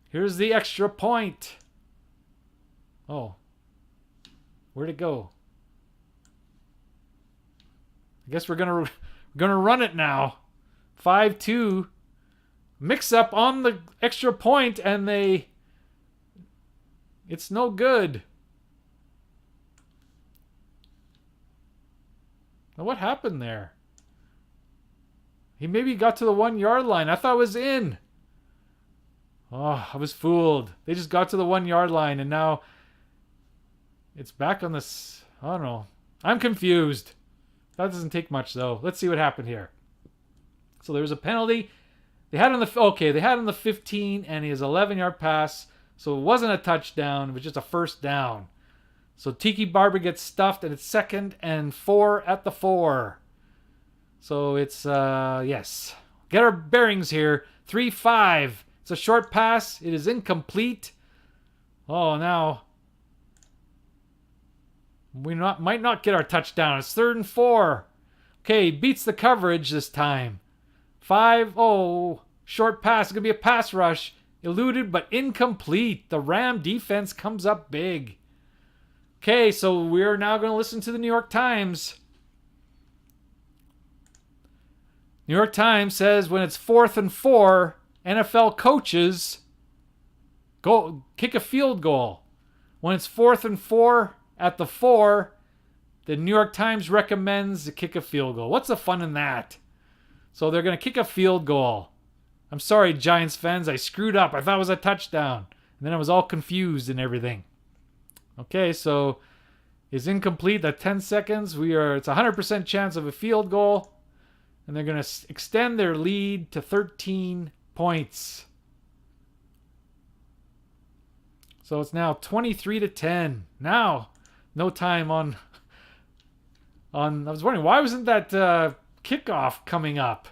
Here's the extra point. Oh. Where'd it go? I guess we're gonna run it now. 5-2. Mix up on the extra point and it's no good. Now what happened there? He maybe got to the 1-yard line. I thought it was in. Oh, I was fooled. They just got to the 1-yard line and now it's back on this. I don't know. I'm confused. That doesn't take much though. Let's see what happened here. So there was a penalty. They had on the 15 and he has 11-yard pass. So it wasn't a touchdown, it was just a 1st down. So Tiki Barber gets stuffed and it's 2nd and 4 at the 4. So it's yes. Get our bearings here. 3-5. It's a short pass. It is incomplete. Oh, now we might not get our touchdown. It's 3rd and 4. Okay, beats the coverage this time. 5-0. Short pass. It's going to be a pass rush. Eluded but incomplete. The Ram defense comes up big. Okay, so we're now going to listen to the New York Times. New York Times says when it's 4th and 4, NFL coaches go kick a field goal. When it's 4th and 4 at the 4, the New York Times recommends to kick a field goal. What's the fun in that? So they're going to kick a field goal. I'm sorry, Giants fans. I screwed up. I thought it was a touchdown. And then I was all confused and everything. Okay, so it's incomplete at 10 seconds. It's a 100% chance of a field goal. And they're going to extend their lead to 13 points. So it's now 23-10. Now, no time on. I was wondering, why wasn't that kickoff coming up?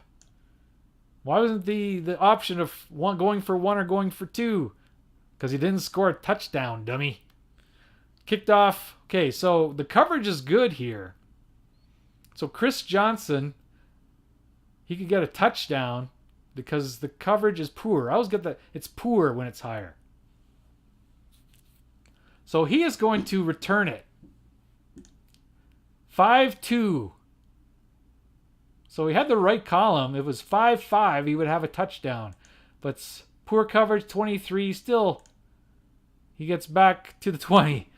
Why wasn't the option of going for 1 or going for 2? Because he didn't score a touchdown, dummy. Kicked off. Okay, so the coverage is good here. So Chris Johnson, he could get a touchdown because the coverage is poor. I always get that it's poor when it's higher. So he is going to return it. 5-2. So he had the right column. It was 5-5. He would have a touchdown. But poor coverage, 23. Still, he gets back to the 20.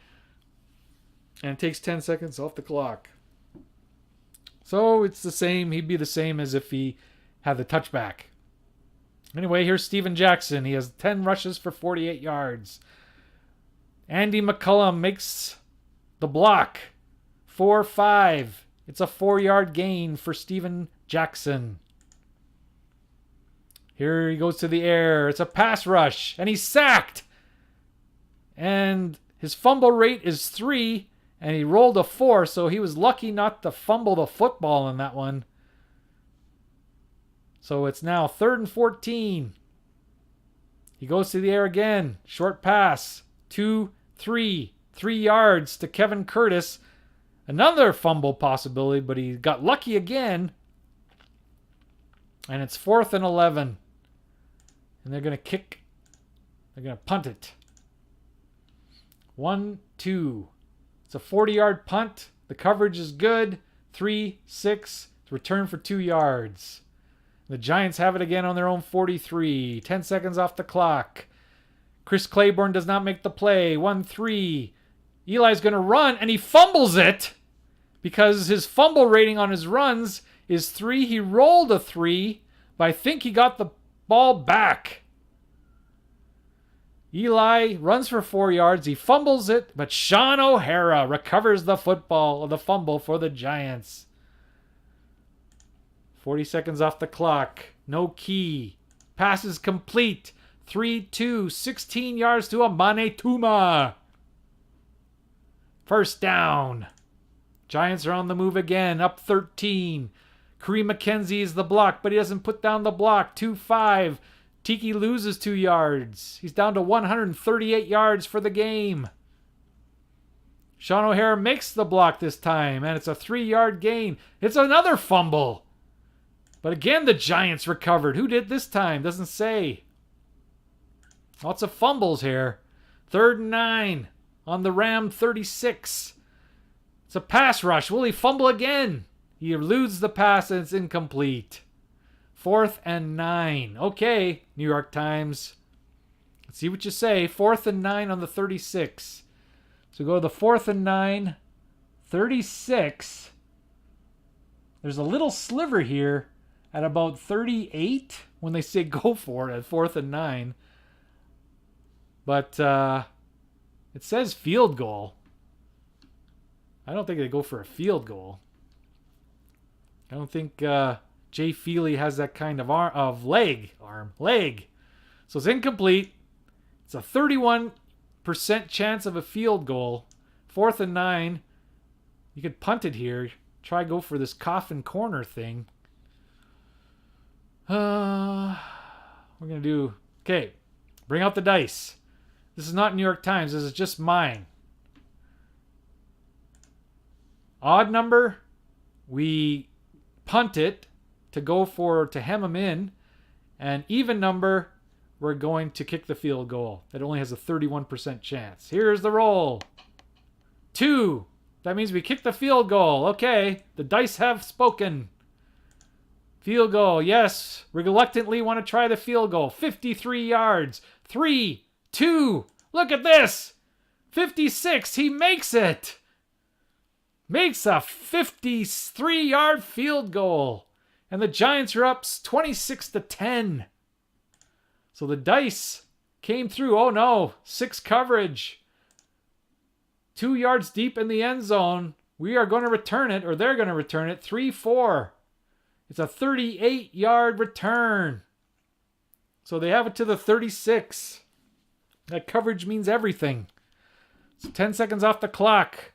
And it takes 10 seconds off the clock. So it's the same. He'd be the same as if he had the touchback. Anyway, here's Steven Jackson. He has 10 rushes for 48 yards. Andy McCullum makes the block. 4-5. It's a 4-yard gain for Steven Jackson. Here he goes to the air. It's a pass rush. And he's sacked. And his fumble rate is 3. And he rolled a 4. So he was lucky not to fumble the football in that one. So it's now 3rd and 14. He goes to the air again. Short pass. 2-3. 3 yards to Kevin Curtis. Another fumble possibility, but he got lucky again. And it's 4th and 11. And they're going to punt it. 1-2. It's a 40-yard punt. The coverage is good. 3-6. It's returned for 2 yards. The Giants have it again on their own 43. 10 seconds off the clock. Chris Claiborne does not make the play. 1-3. Eli's going to run, and he fumbles it because his fumble rating on his runs is 3. He rolled a 3, but I think he got the ball back. Eli runs for 4 yards. He fumbles it, but Sean O'Hara recovers the fumble for the Giants. 40 seconds off the clock. No key. Pass is complete. 3-2. 16 yards to Amani Toomer. First down. Giants are on the move again. Up 13. Kareem McKenzie is the block, but he doesn't put down the block. 2-5. Tiki loses 2 yards. He's down to 138 yards for the game. Sean O'Hara makes the block this time, and it's a 3-yard gain. It's another fumble. But again, the Giants recovered. Who did this time? Doesn't say. Lots of fumbles here. 3rd and 9 on the Ram 36. It's a pass rush. Will he fumble again? He eludes the pass and it's incomplete. 4th and 9. Okay, New York Times. Let's see what you say. 4th and 9 on the 36. So go to the 4th and 9. 36. There's a little sliver here at about 38 when they say go for it at 4th and 9. But it says field goal. I don't think they go for a field goal. I don't think Jay Feely has that kind of leg. So it's incomplete. It's a 31% chance of a field goal. 4th and 9. You could punt it here. Try go for this coffin corner thing. We're going to do... Okay. Bring out the dice. This is not New York Times. This is just mine. Odd number, we punt it to hem them in. And even number, we're going to kick the field goal. It only has a 31% chance. Here's the roll. 2. That means we kick the field goal. Okay, the dice have spoken. Field goal, yes. Reluctantly want to try the field goal. 53 yards. 3, 2. Look at this. 56. He makes it. Makes a 53-yard field goal. And the Giants are up 26-10. So the dice came through. Oh no. 6 coverage. 2 yards deep in the end zone. We are going to return it, or they're going to return it. 3-4. It's a 38-yard return. So they have it to the 36. That coverage means everything. So 10 seconds off the clock.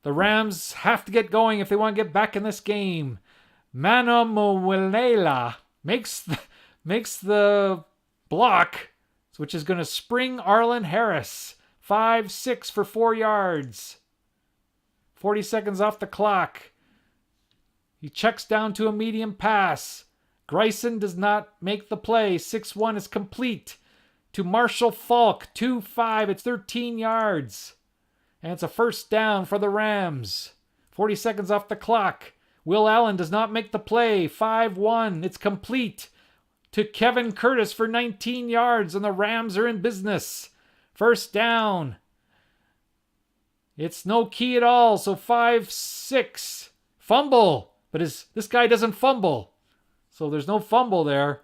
The Rams have to get going if they want to get back in this game. Mano Moelela makes the block, which is going to spring Arlen Harris. 5-6 for 4 yards. 40 seconds off the clock. He checks down to a medium pass. Grayson does not make the play. 6-1 is complete. To Marshall Faulk. 2-5. It's 13 yards. And it's a first down for the Rams. 40 seconds off the clock. Will Allen does not make the play. 5-1. It's complete. To Kevin Curtis for 19 yards. And the Rams are in business. First down. It's no key at all. So 5-6. Fumble. But this guy doesn't fumble. So there's no fumble there.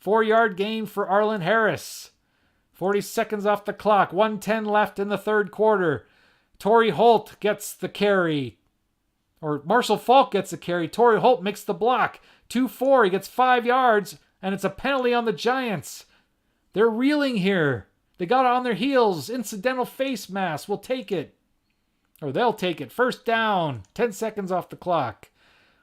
4-yard gain for Arlen Harris. 40 seconds off the clock. 1:10 left in the third quarter. Torry Holt gets the carry. Or Marshall Faulk gets the carry. Torry Holt makes the block. 2-4. He gets 5 yards. And it's a penalty on the Giants. They're reeling here. They got it on their heels. Incidental face mask. We'll take it. Or they'll take it. First down. 10 seconds off the clock.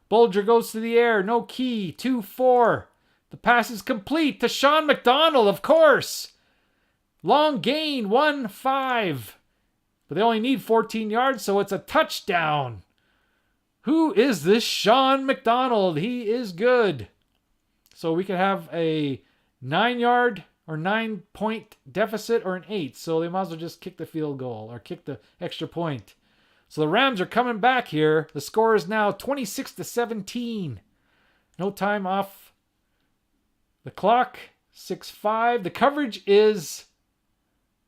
Bulger goes to the air. No key. 2-4. The pass is complete to Sean McDonald, of course. Long gain. 1-5. But they only need 14 yards, so it's a touchdown. Who is this Sean McDonald? He is good. So we could have a 9-yard or 9-point deficit or an 8. So they might as well just kick the field goal or kick the extra point. So the Rams are coming back here. The score is now 26-17. No time off the clock. 6-5. The coverage is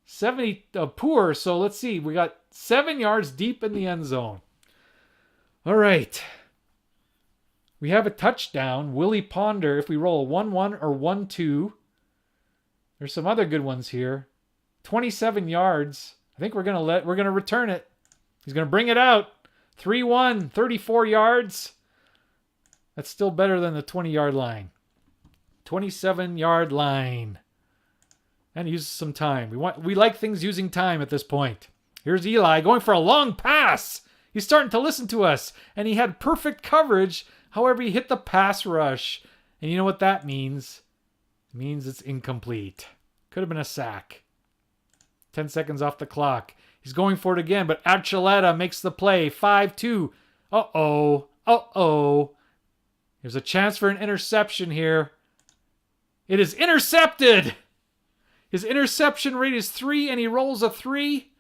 70 poor. So let's see. We got 7 yards deep in the end zone. All right. We have a touchdown. Willie Ponder. If we roll a 1-1 or 1-2. There's some other good ones here. 27 yards. I think we're gonna return it. He's gonna bring it out. 3-1, 34 yards. That's still better than the 20-yard line. 27-yard line. And uses some time. We like things using time at this point. Here's Eli going for a long pass. He's starting to listen to us. And he had perfect coverage. However, he hit the pass rush. And you know what that means? It means it's incomplete. Could have been a sack. 10 seconds off the clock. He's going for it again, but Archuleta makes the play. 5-2. Uh-oh. There's a chance for an interception here. It is intercepted. His interception rate is 3, and he rolls a 3.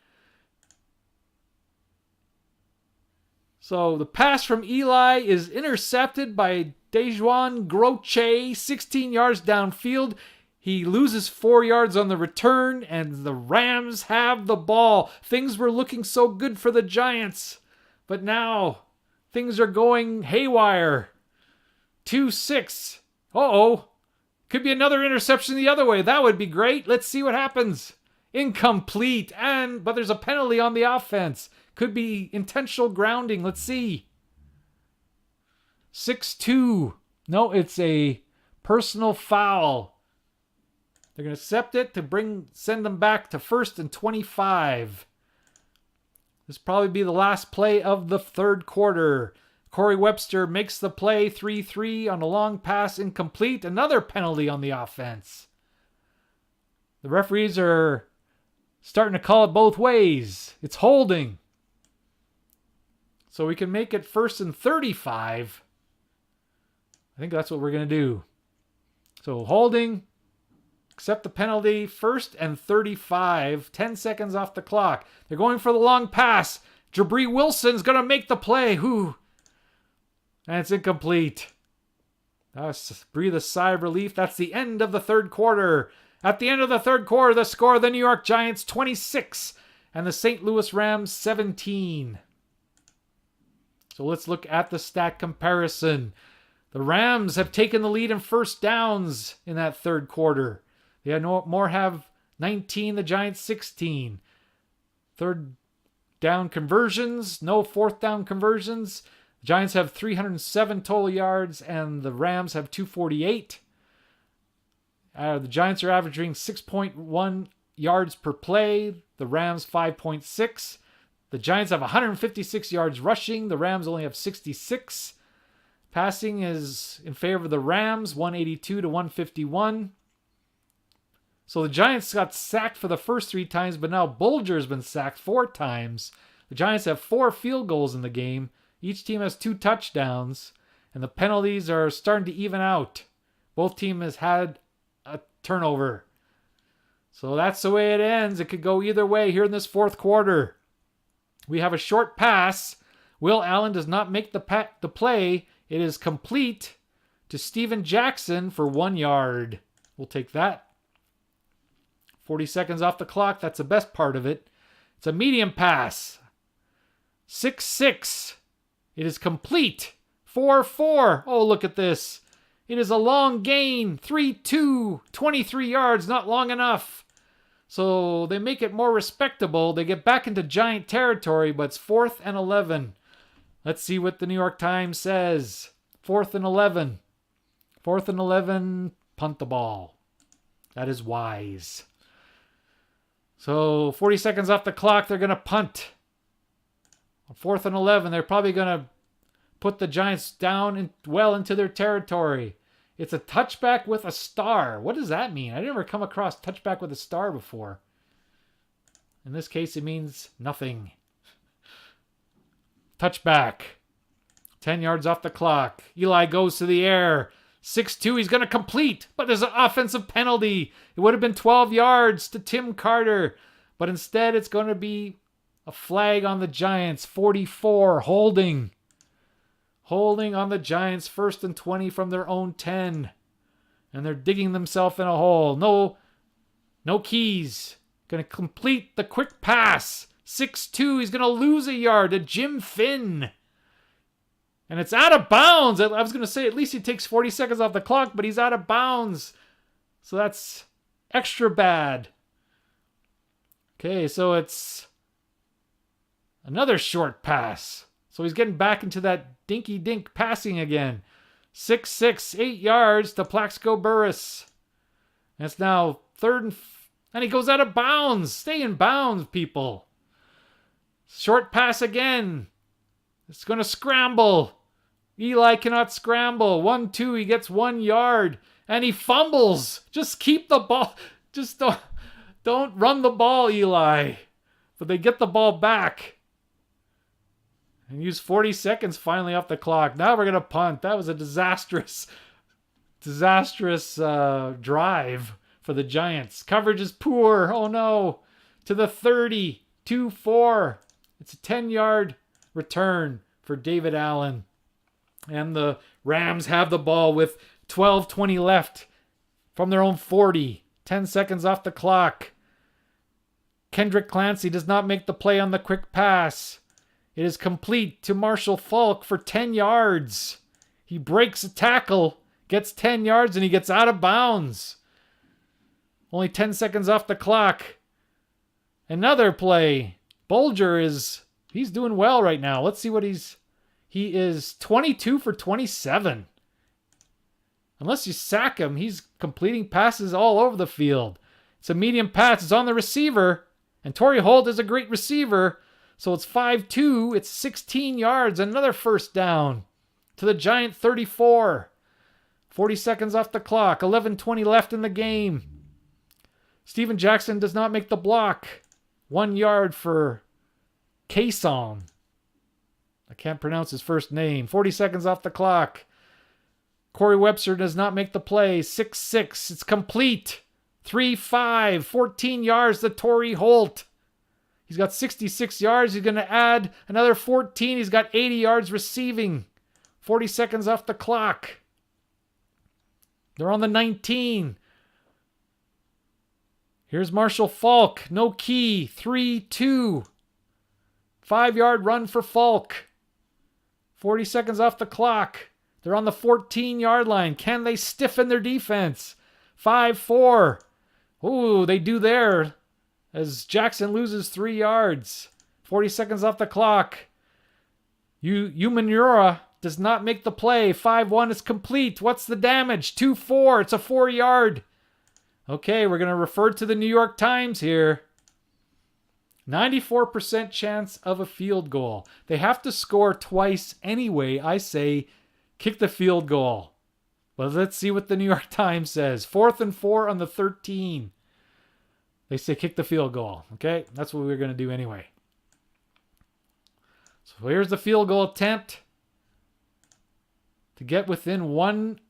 So the pass from Eli is intercepted by Dejuan Groche, 16 yards downfield. He loses 4 yards on the return, and the Rams have the ball. Things were looking so good for the Giants, but now things are going haywire. 2-6. Could be another interception the other way. That would be great. Let's see what happens. Incomplete, but there's a penalty on the offense. Could be intentional grounding. Let's see. 6-2. No, it's a personal foul. They're going to accept it to send them back to 1st and 25. This will probably be the last play of the third quarter. Corey Webster makes the play. 3-3 on a long pass, incomplete. Another penalty on the offense. The referees are starting to call it both ways. It's holding. So we can make it 1st and 35. I think that's what we're going to do. So holding, accept the penalty, 1st and 35, 10 seconds off the clock. They're going for the long pass. Jabri Wilson's going to make the play. And it's incomplete. Breathe a sigh of relief. That's the end of the third quarter. At the end of the third quarter, the score of the New York Giants 26 and the St. Louis Rams 17. So let's look at the stat comparison. The Rams have taken the lead in first downs in that third quarter. They have 19, the Giants 16. Third down conversions, no fourth down conversions. The Giants have 307 total yards and the Rams have 248. The Giants are averaging 6.1 yards per play. The Rams 5.6. The Giants have 156 yards rushing. The Rams only have 66. Passing is in favor of the Rams, 182 to 151. So the Giants got sacked for the first 3 times, but now Bulger has been sacked 4 times. The Giants have 4 field goals in the game. Each team has 2 touchdowns, and the penalties are starting to even out. Both teams has had a turnover. So that's the way it ends. It could go either way here in this fourth quarter. We have a short pass. Will Allen does not make the play. It is complete to Steven Jackson for 1 yard. We'll take that. 40 seconds off the clock. That's the best part of it. It's a medium pass. 6-6. It is complete. 4-4. Oh, look at this. It is a long gain. 3-2. 23 yards, not long enough. So they make it more respectable. They get back into Giant territory, but it's 4th and 11. Let's see what the New York Times says. 4th and 11. 4th and 11, punt the ball. That is wise. So 40 seconds off the clock, they're going to punt. 4th and 11, they're probably going to put the Giants down well into their territory. It's a touchback with a star. What does that mean? I never come across touchback with a star before. In this case, it means nothing. Touchback. 10 yards off the clock. Eli goes to the air. 6-2, he's going to complete, but there's an offensive penalty. It would have been 12 yards to Tim Carter, but instead it's going to be a flag on the Giants. 44, holding. Holding on the Giants, 1st and 20 from their own 10. And they're digging themselves in a hole. No keys. Going to complete the quick pass. 6-2, he's going to lose a yard to Jim Finn. And it's out of bounds. I was going to say at least he takes 40 seconds off the clock, but he's out of bounds. So that's extra bad. Okay, so it's another short pass. So he's getting back into that dinky-dink passing again. 6-6, 8 yards to Plaxico Burress. And it's now 3rd and he goes out of bounds. Stay in bounds, people. Short pass again. It's going to scramble. Eli cannot scramble. 1-2, he gets 1 yard. And he fumbles. Just keep the ball. Just don't run the ball, Eli. But they get the ball back. And use 40 seconds finally off the clock. Now we're going to punt. That was a disastrous drive for the Giants. Coverage is poor. Oh no. To the 30. 2-4. It's a 10-yard return for David Allen. And the Rams have the ball with 12:20 left from their own 40. 10 seconds off the clock. Kendrick Clancy does not make the play on the quick pass. It is complete to Marshall Faulk for 10 yards. He breaks a tackle, gets 10 yards, and he gets out of bounds. Only 10 seconds off the clock. Another play. Bulger he's doing well right now. Let's see what he is 22 for 27. Unless you sack him, he's completing passes all over the field. It's a medium pass. It's on the receiver. And Torry Holt is a great receiver. So it's 5-2. It's 16 yards. Another first down to the Giant 34. 40 seconds off the clock. 11:20 left in the game. Steven Jackson does not make the block. 1 yard for Kason. I can't pronounce his first name. 40 seconds off the clock. Corey Webster does not make the play. 6-6. It's complete. 3-5. 14 yards to Torry Holt. He's got 66 yards. He's going to add another 14. He's got 80 yards receiving. 40 seconds off the clock. They're on the 19. Here's Marshall Faulk. No key. 3-2. 5-yard run for Faulk. 40 seconds off the clock. They're on the 14-yard line. Can they stiffen their defense? 5-4. Ooh, they do there as Jackson loses 3 yards. 40 seconds off the clock. Umanura does not make the play. 5-1 is complete. What's the damage? 2-4. It's a 4-yard. Okay, we're going to refer to the New York Times here. 94% chance of a field goal. They have to score twice anyway. I say kick the field goal. But let's see what the New York Times says. 4th and 4 on the 13. They say kick the field goal. Okay, that's what we're going to do anyway. So here's the field goal attempt to get within one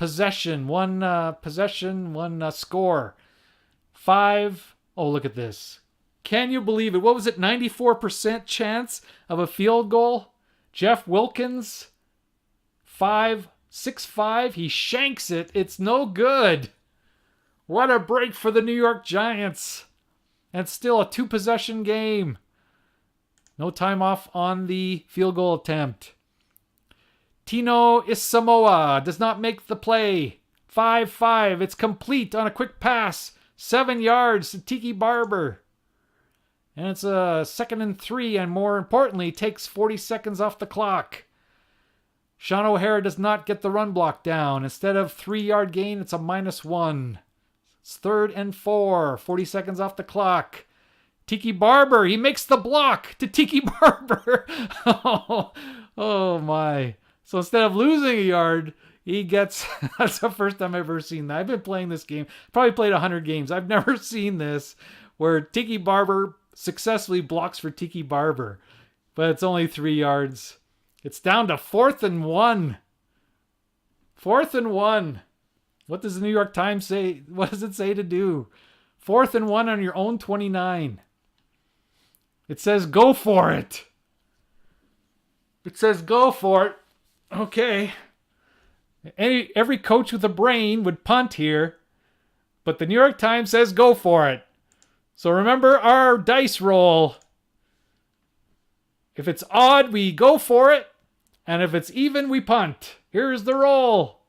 score. 5. Oh, look at this. Can you believe it? What was it? 94% chance of a field goal? Jeff Wilkins, 6'5". He shanks it. It's no good. What a break for the New York Giants. And it's still a 2-possession game. No time off on the field goal attempt. Tino Isamoa does not make the play. 5-5. It's complete on a quick pass. 7 yards to Tiki Barber. And it's a 2nd and 3, and more importantly, takes 40 seconds off the clock. Sean O'Hara does not get the run block down. Instead of 3-yard gain, it's a -1. It's 3rd and 4. 40 seconds off the clock. Tiki Barber, he makes the block to Tiki Barber. Oh my. So instead of losing a yard, he gets... That's the first time I've ever seen that. I've been playing this game. Probably played 100 games. I've never seen this where Tiki Barber successfully blocks for Tiki Barber. But it's only 3 yards. It's down to 4th and 1. 4th and 1. What does the New York Times say? What does it say to do? 4th and 1 on your own 29. It says go for it. It says go for it. Okay. Every coach with a brain would punt here. But the New York Times says go for it. So remember our dice roll. If it's odd, we go for it. And if it's even, we punt. Here's the roll.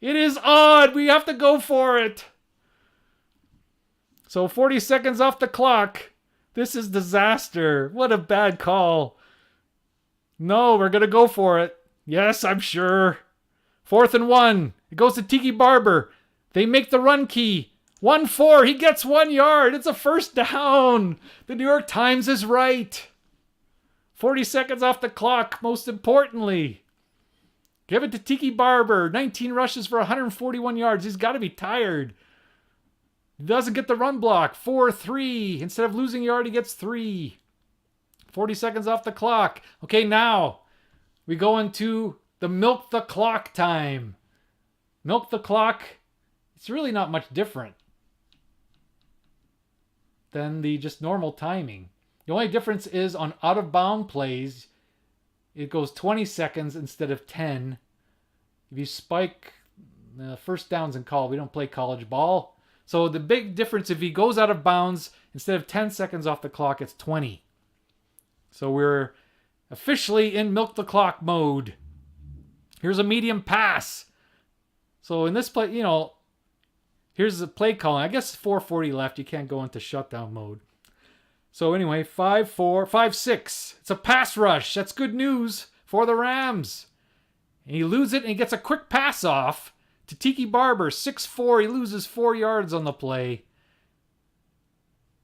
It is odd. We have to go for it. So 40 seconds off the clock. This is disaster. What a bad call. No, we're going to go for it. Yes, I'm sure. 4th and 1. It goes to Tiki Barber. They make the run key. 1-4. He gets 1 yard. It's a first down. The New York Times is right. 40 seconds off the clock, most importantly. Give it to Tiki Barber. 19 rushes for 141 yards. He's got to be tired. He doesn't get the run block. 4-3. Instead of losing a yard, he gets 3. 40 seconds off the clock. Okay, now we go into the milk the clock time. Milk the clock. It's really not much different than the just normal timing. The only difference is on out-of-bound plays, it goes 20 seconds instead of 10. If you spike first downs in college, we don't play college ball. So the big difference, if he goes out of bounds, instead of 10 seconds off the clock, it's 20. So we're officially in milk the clock mode. Here's a medium pass. So in this play, here's the play calling. I guess 4:40 left. You can't go into shutdown mode. So anyway, 5-4, 5-6. It's a pass rush. That's good news for the Rams. And he loses it and he gets a quick pass off to Tiki Barber. 6-4. He loses 4 yards on the play.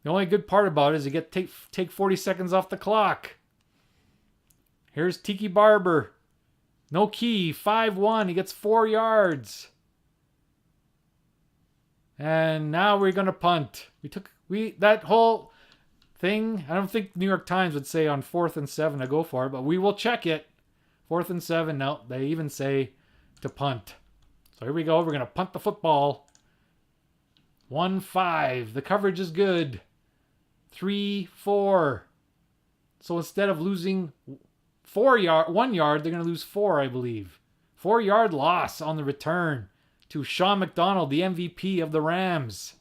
The only good part about it is you take 40 seconds off the clock. Here's Tiki Barber. No key. 5-1. He gets 4 yards. And now we're going to punt. That whole thing, I don't think New York Times would say on 4th and 7 to go for it, but we will check it. 4th and 7, no, they even say to punt. So here we go, we're going to punt the football. 1-5, the coverage is good. 3-4. So instead of losing 1 yard, they're going to lose 4, I believe. 4-yard loss on the return to Sean McDonald, the MVP of the Rams.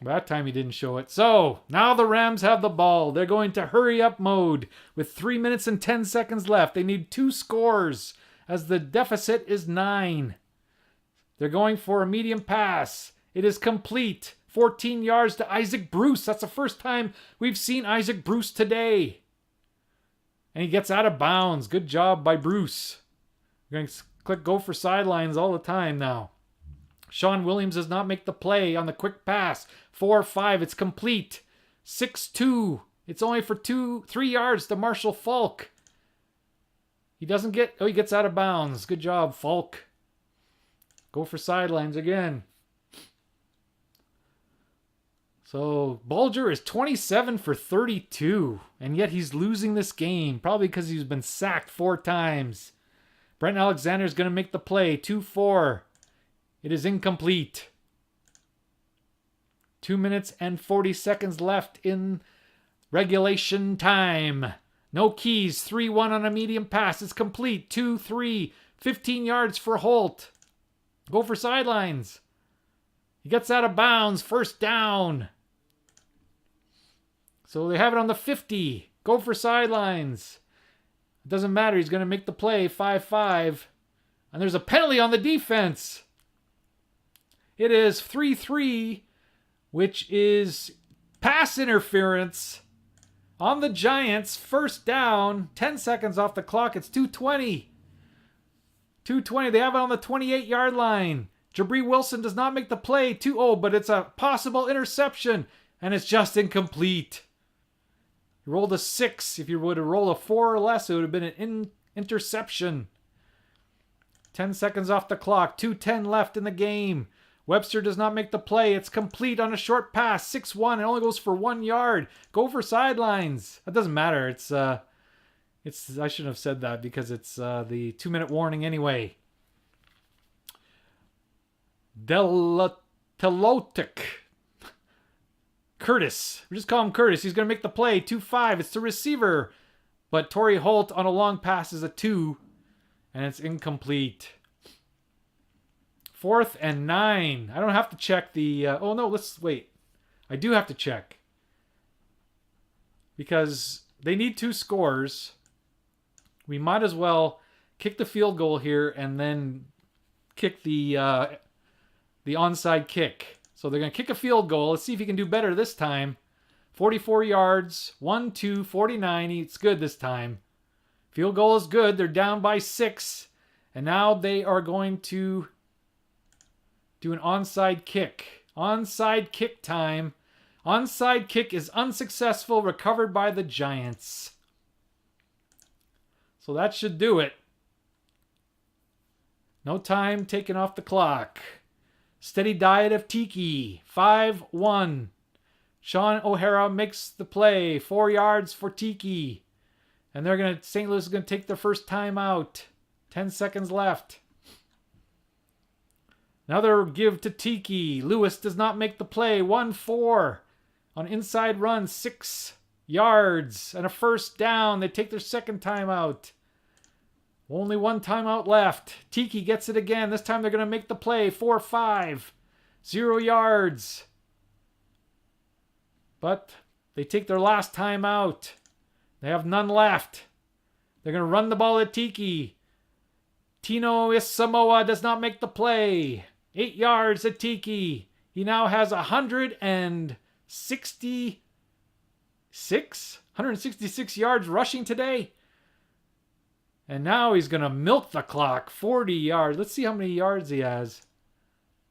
That time he didn't show it. So, now the Rams have the ball. They're going to hurry up mode with 3 minutes and 10 seconds left. They need 2 scores as the deficit is 9. They're going for a medium pass. It is complete. 14 yards to Issac Bruce. That's the first time we've seen Issac Bruce today. And he gets out of bounds. Good job by Bruce. We're going to click go for sidelines all the time now. Sean Williams does not make the play on the quick pass. 4-5, it's complete. 6-2, it's only for 3 yards to Marshall Faulk. He gets out of bounds. Good job, Faulk. Go for sidelines again. So Bulger is 27 for 32, and yet he's losing this game, probably because he's been sacked 4 times. Brent Alexander is going to make the play. 2-4. It is incomplete. 2 minutes and 40 seconds left in regulation time. No keys. 3-1 on a medium pass. It's complete. 2-3. 15 yards for Holt. Go for sidelines. He gets out of bounds. First down. So they have it on the 50. Go for sidelines. It doesn't matter. He's going to make the play. 5-5. And there's a penalty on the defense. It is 3-3, which is pass interference on the Giants. First down. 10 seconds off the clock. It's 2:20. 2:20. They have it on the 28-yard line. Jabri Wilson does not make the play. 2-0, but it's a possible interception. And it's just incomplete. He rolled a 6. If you would have rolled a 4 or less, it would have been an interception. 10 seconds off the clock. 2:10 left in the game. Webster does not make the play. It's complete on a short pass. 6-1. It only goes for 1 yard. Go for sidelines. That doesn't matter. It's I shouldn't have said that because it's the 2-minute warning anyway. Telotic. Curtis. We just call him Curtis. He's going to make the play. 2-5. It's the receiver. But Torry Holt on a long pass is a 2. And it's incomplete. 4th and 9. I don't have to check the... oh, no. Let's wait. I do have to check. Because they need 2 scores. We might as well kick the field goal here and then kick the onside kick. So they're going to kick a field goal. Let's see if he can do better this time. 44 yards. 1-2, 49. It's good this time. Field goal is good. They're down by 6. And now they are going to do an onside kick. Onside kick time. Onside kick is unsuccessful. Recovered by the Giants. So that should do it. No time taken off the clock. Steady diet of Tiki. 5-1. Sean O'Hara makes the play. 4 yards for Tiki. And St. Louis is going to take their first time out. 10 seconds left. Another give to Tiki. Lewis does not make the play. 1-4 on inside run. 6 yards and a first down. They take their second timeout. Only 1 timeout left. Tiki gets it again. This time they're going to make the play. 4-5. 0 yards. But they take their last timeout. They have none left. They're going to run the ball at Tiki. Tino Isamoa does not make the play. 8 yards at Tiki. He now has 166 yards rushing today. And now he's going to milk the clock. 40 yards. Let's see how many yards he has.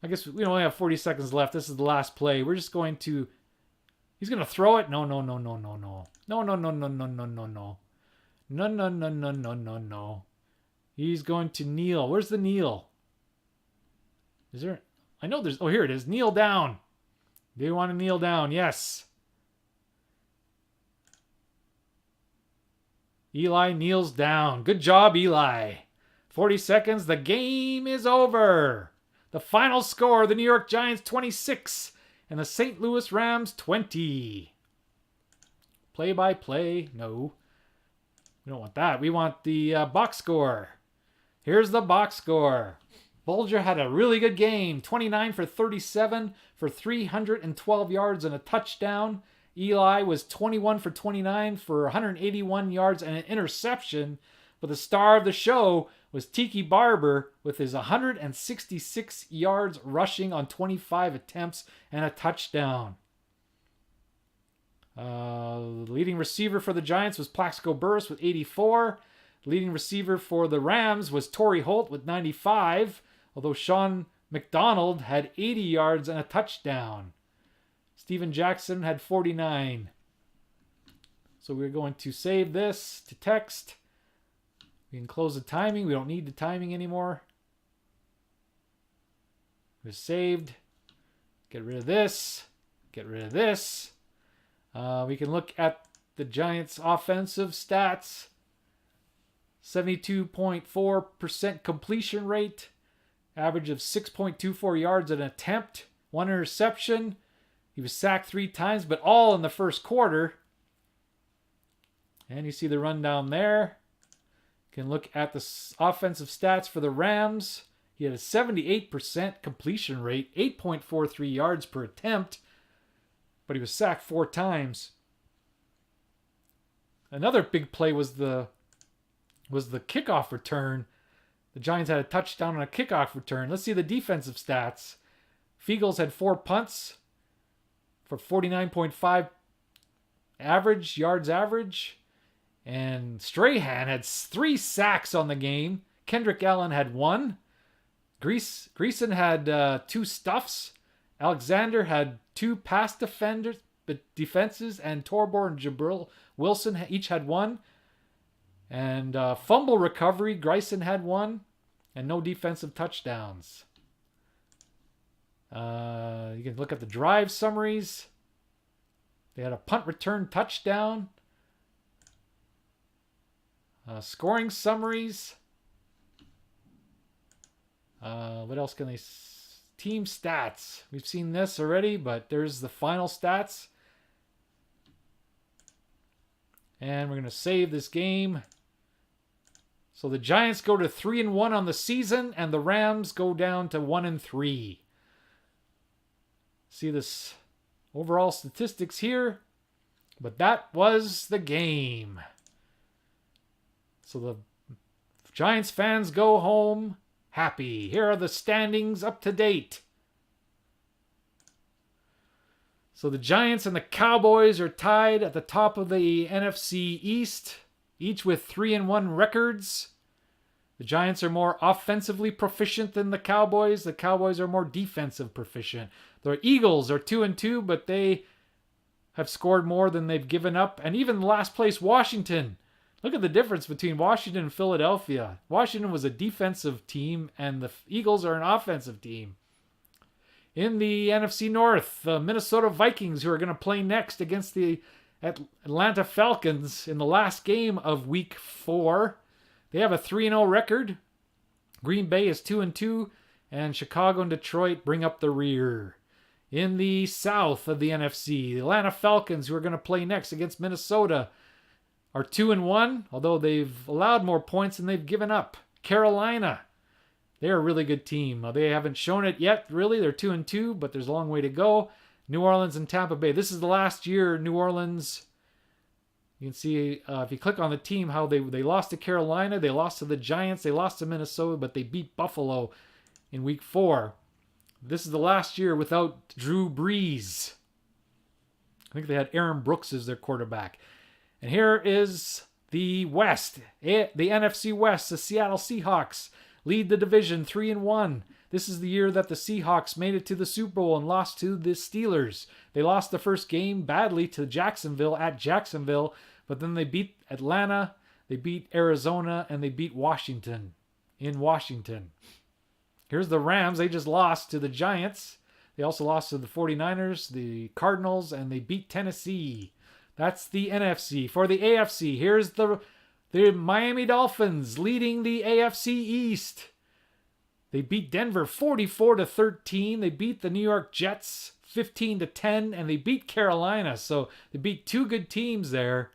I guess we only have 40 seconds left. This is the last play. We're just going to... He's going to throw it? No. No. He's going to kneel. Where's the kneel? Is there... I know there's... Oh, here it is. Kneel down. Do you want to kneel down? Yes. Eli kneels down. Good job, Eli. 40 seconds. The game is over. The final score, the New York Giants 26 and the St. Louis Rams 20. Play-by-play. No. We don't want that. We want the box score. Here's the box score. Bulger had a really good game. 29 for 37 for 312 yards and a touchdown. Eli was 21 for 29 for 181 yards and an interception. But the star of the show was Tiki Barber with his 166 yards rushing on 25 attempts and a touchdown. The leading receiver for the Giants was Plaxico Burress with 84. The leading receiver for the Rams was Torry Holt with 95. Although Sean McDonald had 80 yards and a touchdown. Steven Jackson had 49. So we're going to save this to text. We can close the timing. We don't need the timing anymore. We're saved. Get rid of this. Get rid of this. We can look at the Giants' offensive stats. 72.4% completion rate. Average of 6.24 yards an attempt. 1 interception. He was sacked 3 times, but all in the first quarter. And you see the rundown there. You can look at the offensive stats for the Rams. He had a 78% completion rate, 8.43 yards per attempt, but he was sacked 4 times. Another big play was the was the kickoff return. The Giants had a touchdown on a kickoff return. Let's see the defensive stats. Fiegels had 4 punts for 49.5 yards average. And Strahan had 3 sacks on the game. Kendrick Allen had 1. Greason had 2 stuffs. Alexander had 2 pass defenses. And Torbor and Jabril Wilson each had 1. And fumble recovery, Greason had 1. And no defensive touchdowns. You can look at the drive summaries. They had a punt return touchdown. Scoring summaries. What else can they... Team stats. We've seen this already, but there's the final stats. And we're going to save this game. So the Giants go to 3-1 on the season, and the Rams go down to 1-3. See this overall statistics here. But that was the game. So the Giants fans go home happy. Here are the standings up to date. So the Giants and the Cowboys are tied at the top of the NFC East, each with 3-1 records. The Giants are more offensively proficient than the Cowboys. The Cowboys are more defensive proficient. The Eagles are 2-2, but they have scored more than they've given up. And even last place, Washington. Look at the difference between Washington and Philadelphia. Washington was a defensive team, and the Eagles are an offensive team. In the NFC North, the Minnesota Vikings, who are going to play next against the Atlanta Falcons in the last game of Week 4. They have a 3-0 record. Green Bay is 2-2, and Chicago and Detroit bring up the rear. In the south of the NFC, the Atlanta Falcons, who are going to play next against Minnesota, are 2-1, although they've allowed more points than they've given up. Carolina, they're a really good team. They haven't shown it yet, really. They're 2-2, but there's a long way to go. New Orleans and Tampa Bay. This is the last year New Orleans. You can see if you click on the team how they lost to Carolina, they lost to the Giants, they lost to Minnesota, but they beat Buffalo in Week 4. This is the last year without Drew Brees. I think they had Aaron Brooks as their quarterback. And here is the West, the NFC West. The Seattle Seahawks lead the division 3-1. This is the year that the Seahawks made it to the Super Bowl and lost to the Steelers. They lost the first game badly to Jacksonville at Jacksonville, but then they beat Atlanta, they beat Arizona, and they beat Washington in Washington. Here's the Rams. They just lost to the Giants. They also lost to the 49ers, the Cardinals, and they beat Tennessee. That's the NFC. For the AFC, here's the Miami Dolphins leading the AFC East. They beat Denver 44-13. They beat the New York Jets 15-10, and they beat Carolina. So they beat 2 good teams there.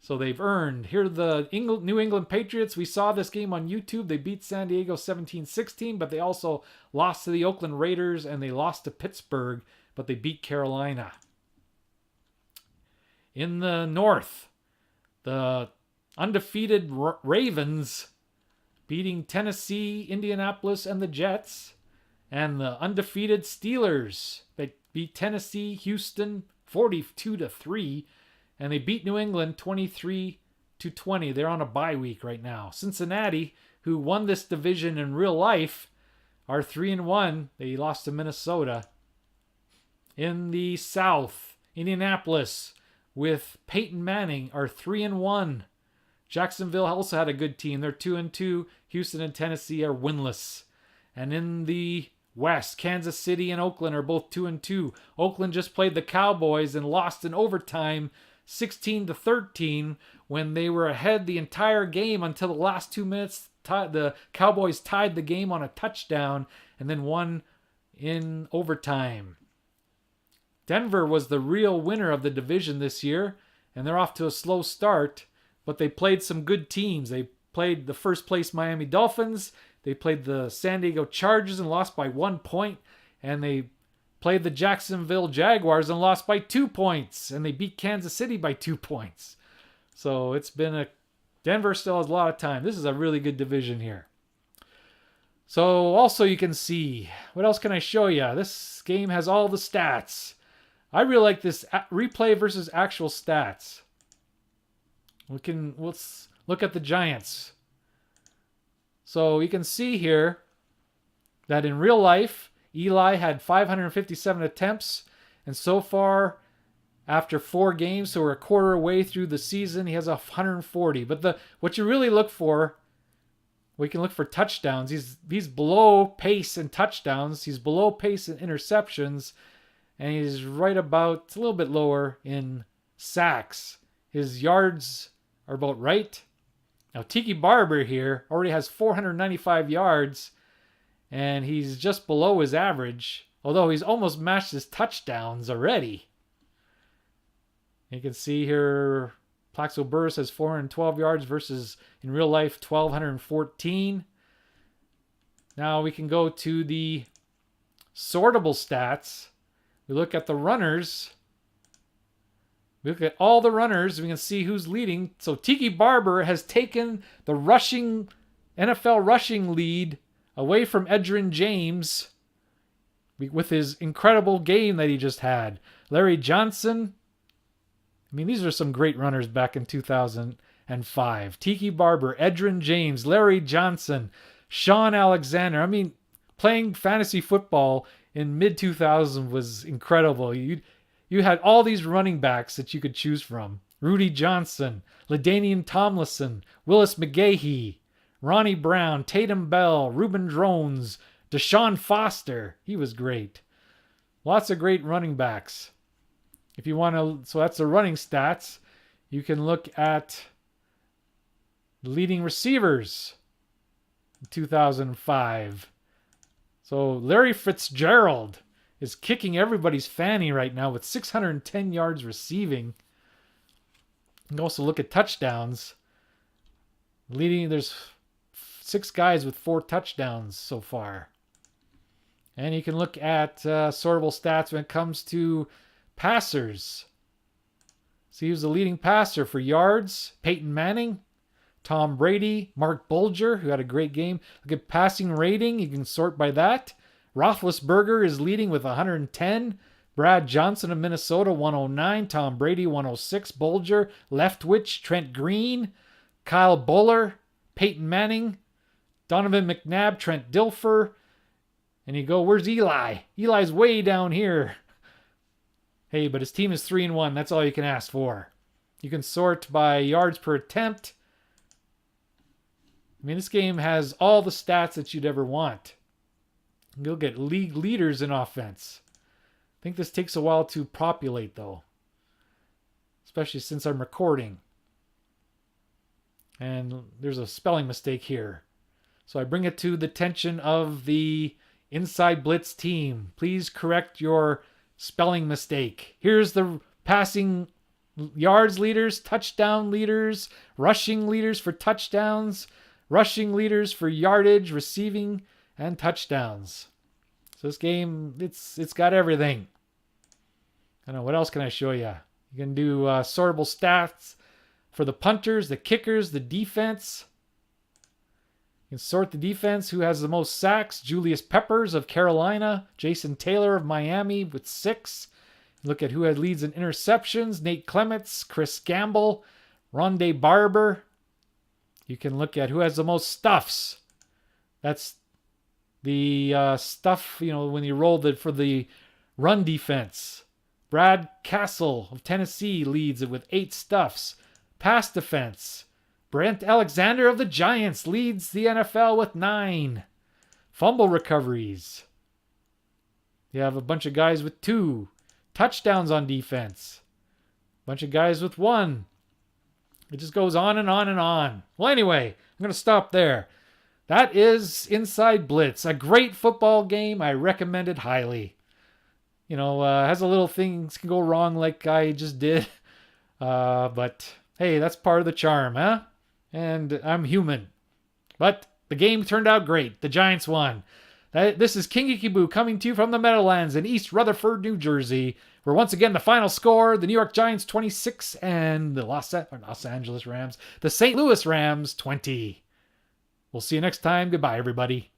So they've earned. Here are the New England Patriots. We saw this game on YouTube. They beat San Diego 17-16, but they also lost to the Oakland Raiders, and they lost to Pittsburgh, but they beat Carolina. In the North, the undefeated Ravens beating Tennessee, Indianapolis, and the Jets. And the undefeated Steelers that beat Tennessee, Houston 42-3. And they beat New England 23-20. They're on a bye week right now. Cincinnati, who won this division in real life, are 3-1. They lost to Minnesota. In the South, Indianapolis with Peyton Manning are 3-1. Jacksonville also had a good team. They're 2-2. Houston and Tennessee are winless. And in the West, Kansas City and Oakland are both 2-2. Oakland just played the Cowboys and lost in overtime 16-13 when they were ahead the entire game until the last 2 minutes. The Cowboys tied the game on a touchdown and then won in overtime. Denver was the real winner of the division this year, and they're off to a slow start, but they played some good teams. They played the first place Miami Dolphins, they played the San Diego Chargers and lost by 1 point, and they played the Jacksonville Jaguars and lost by 2 points, and they beat Kansas City by 2 points. So it's been a Denver still has a lot of time. This is a really good division here. So also you can see, what else can I show you? This game has all the stats. I really like this replay versus actual stats. Let's look at the Giants. So you can see here that in real life, Eli had 557 attempts, and so far, after 4 games, so we're a quarter way through the season, he has 140. But what you really look for, we can look for touchdowns. He's below pace in touchdowns. He's below pace in interceptions, and he's right about a little bit lower in sacks. His yards are about right. Now Tiki Barber here already has 495 yards, and he's just below his average, although he's almost matched his touchdowns already. You can see here Plaxico Burress has 412 yards versus, in real life, 1,214. Now we can go to the sortable stats. We look at the runners. We look at all the runners. We can see who's leading. So Tiki Barber has taken the NFL rushing lead away from Edgerrin James with his incredible game that he just had. Larry Johnson. I mean, these are some great runners back in 2005. Tiki Barber, Edgerrin James, Larry Johnson, Sean Alexander. I mean, playing fantasy football in mid-2000s was incredible. You had all these running backs that you could choose from. Rudy Johnson, LaDainian Tomlinson, Willis McGahee, Ronnie Brown, Tatum Bell, Reuben Drones, Deshaun Foster. He was great. Lots of great running backs. If you want to, so that's the running stats. You can look at the leading receivers in 2005. So Larry Fitzgerald is kicking everybody's fanny right now with 610 yards receiving. You can also look at touchdowns. There's 6 guys with 4 touchdowns so far. And you can look at sortable stats when it comes to passers. So he was the leading passer for yards. Peyton Manning, Tom Brady, Marc Bulger, who had a great game. Look at passing rating. You can sort by that. Roethlisberger is leading with 110. Brad Johnson of Minnesota, 109. Tom Brady, 106. Bulger, Leftwich, Trent Green, Kyle Buller, Peyton Manning, Donovan McNabb, Trent Dilfer. And you go, where's Eli? Eli's way down here. Hey, but his team is 3-1. That's all you can ask for. You can sort by yards per attempt. I mean, this game has all the stats that you'd ever want. You'll get league leaders in offense. I think this takes a while to populate, though. Especially since I'm recording. And there's a spelling mistake here. So I bring it to the attention of the Inside Blitz team. Please correct your spelling mistake. Here's the passing yards leaders, touchdown leaders, rushing leaders for touchdowns, rushing leaders for yardage, receiving, and touchdowns. So this game, it's got everything. I don't know, what else can I show you? You can do sortable stats for the punters, the kickers, the defense. You can sort the defense. Who has the most sacks? Julius Peppers of Carolina. Jason Taylor of Miami with 6. Look at who had leads in interceptions. Nate Clements, Chris Gamble, Rondé Barber. You can look at who has the most stuffs. That's the stuff, when you roll it for the run defense. Brad Castle of Tennessee leads it with 8 stuffs. Pass defense. Brent Alexander of the Giants leads the NFL with 9. Fumble recoveries. You have a bunch of guys with 2. Touchdowns on defense. A bunch of guys with 1. It just goes on and on and on. Well, anyway, I'm going to stop there. That is Inside Blitz. A great football game. I recommend it highly. Has a little things can go wrong like I just did. But hey, that's part of the charm, huh? And I'm human. But the game turned out great. The Giants won. This is King Ikeboo coming to you from the Meadowlands in East Rutherford, New Jersey, where once again the final score, the New York Giants 26 and the Los Angeles Rams, the St. Louis Rams 20. We'll see you next time. Goodbye, everybody.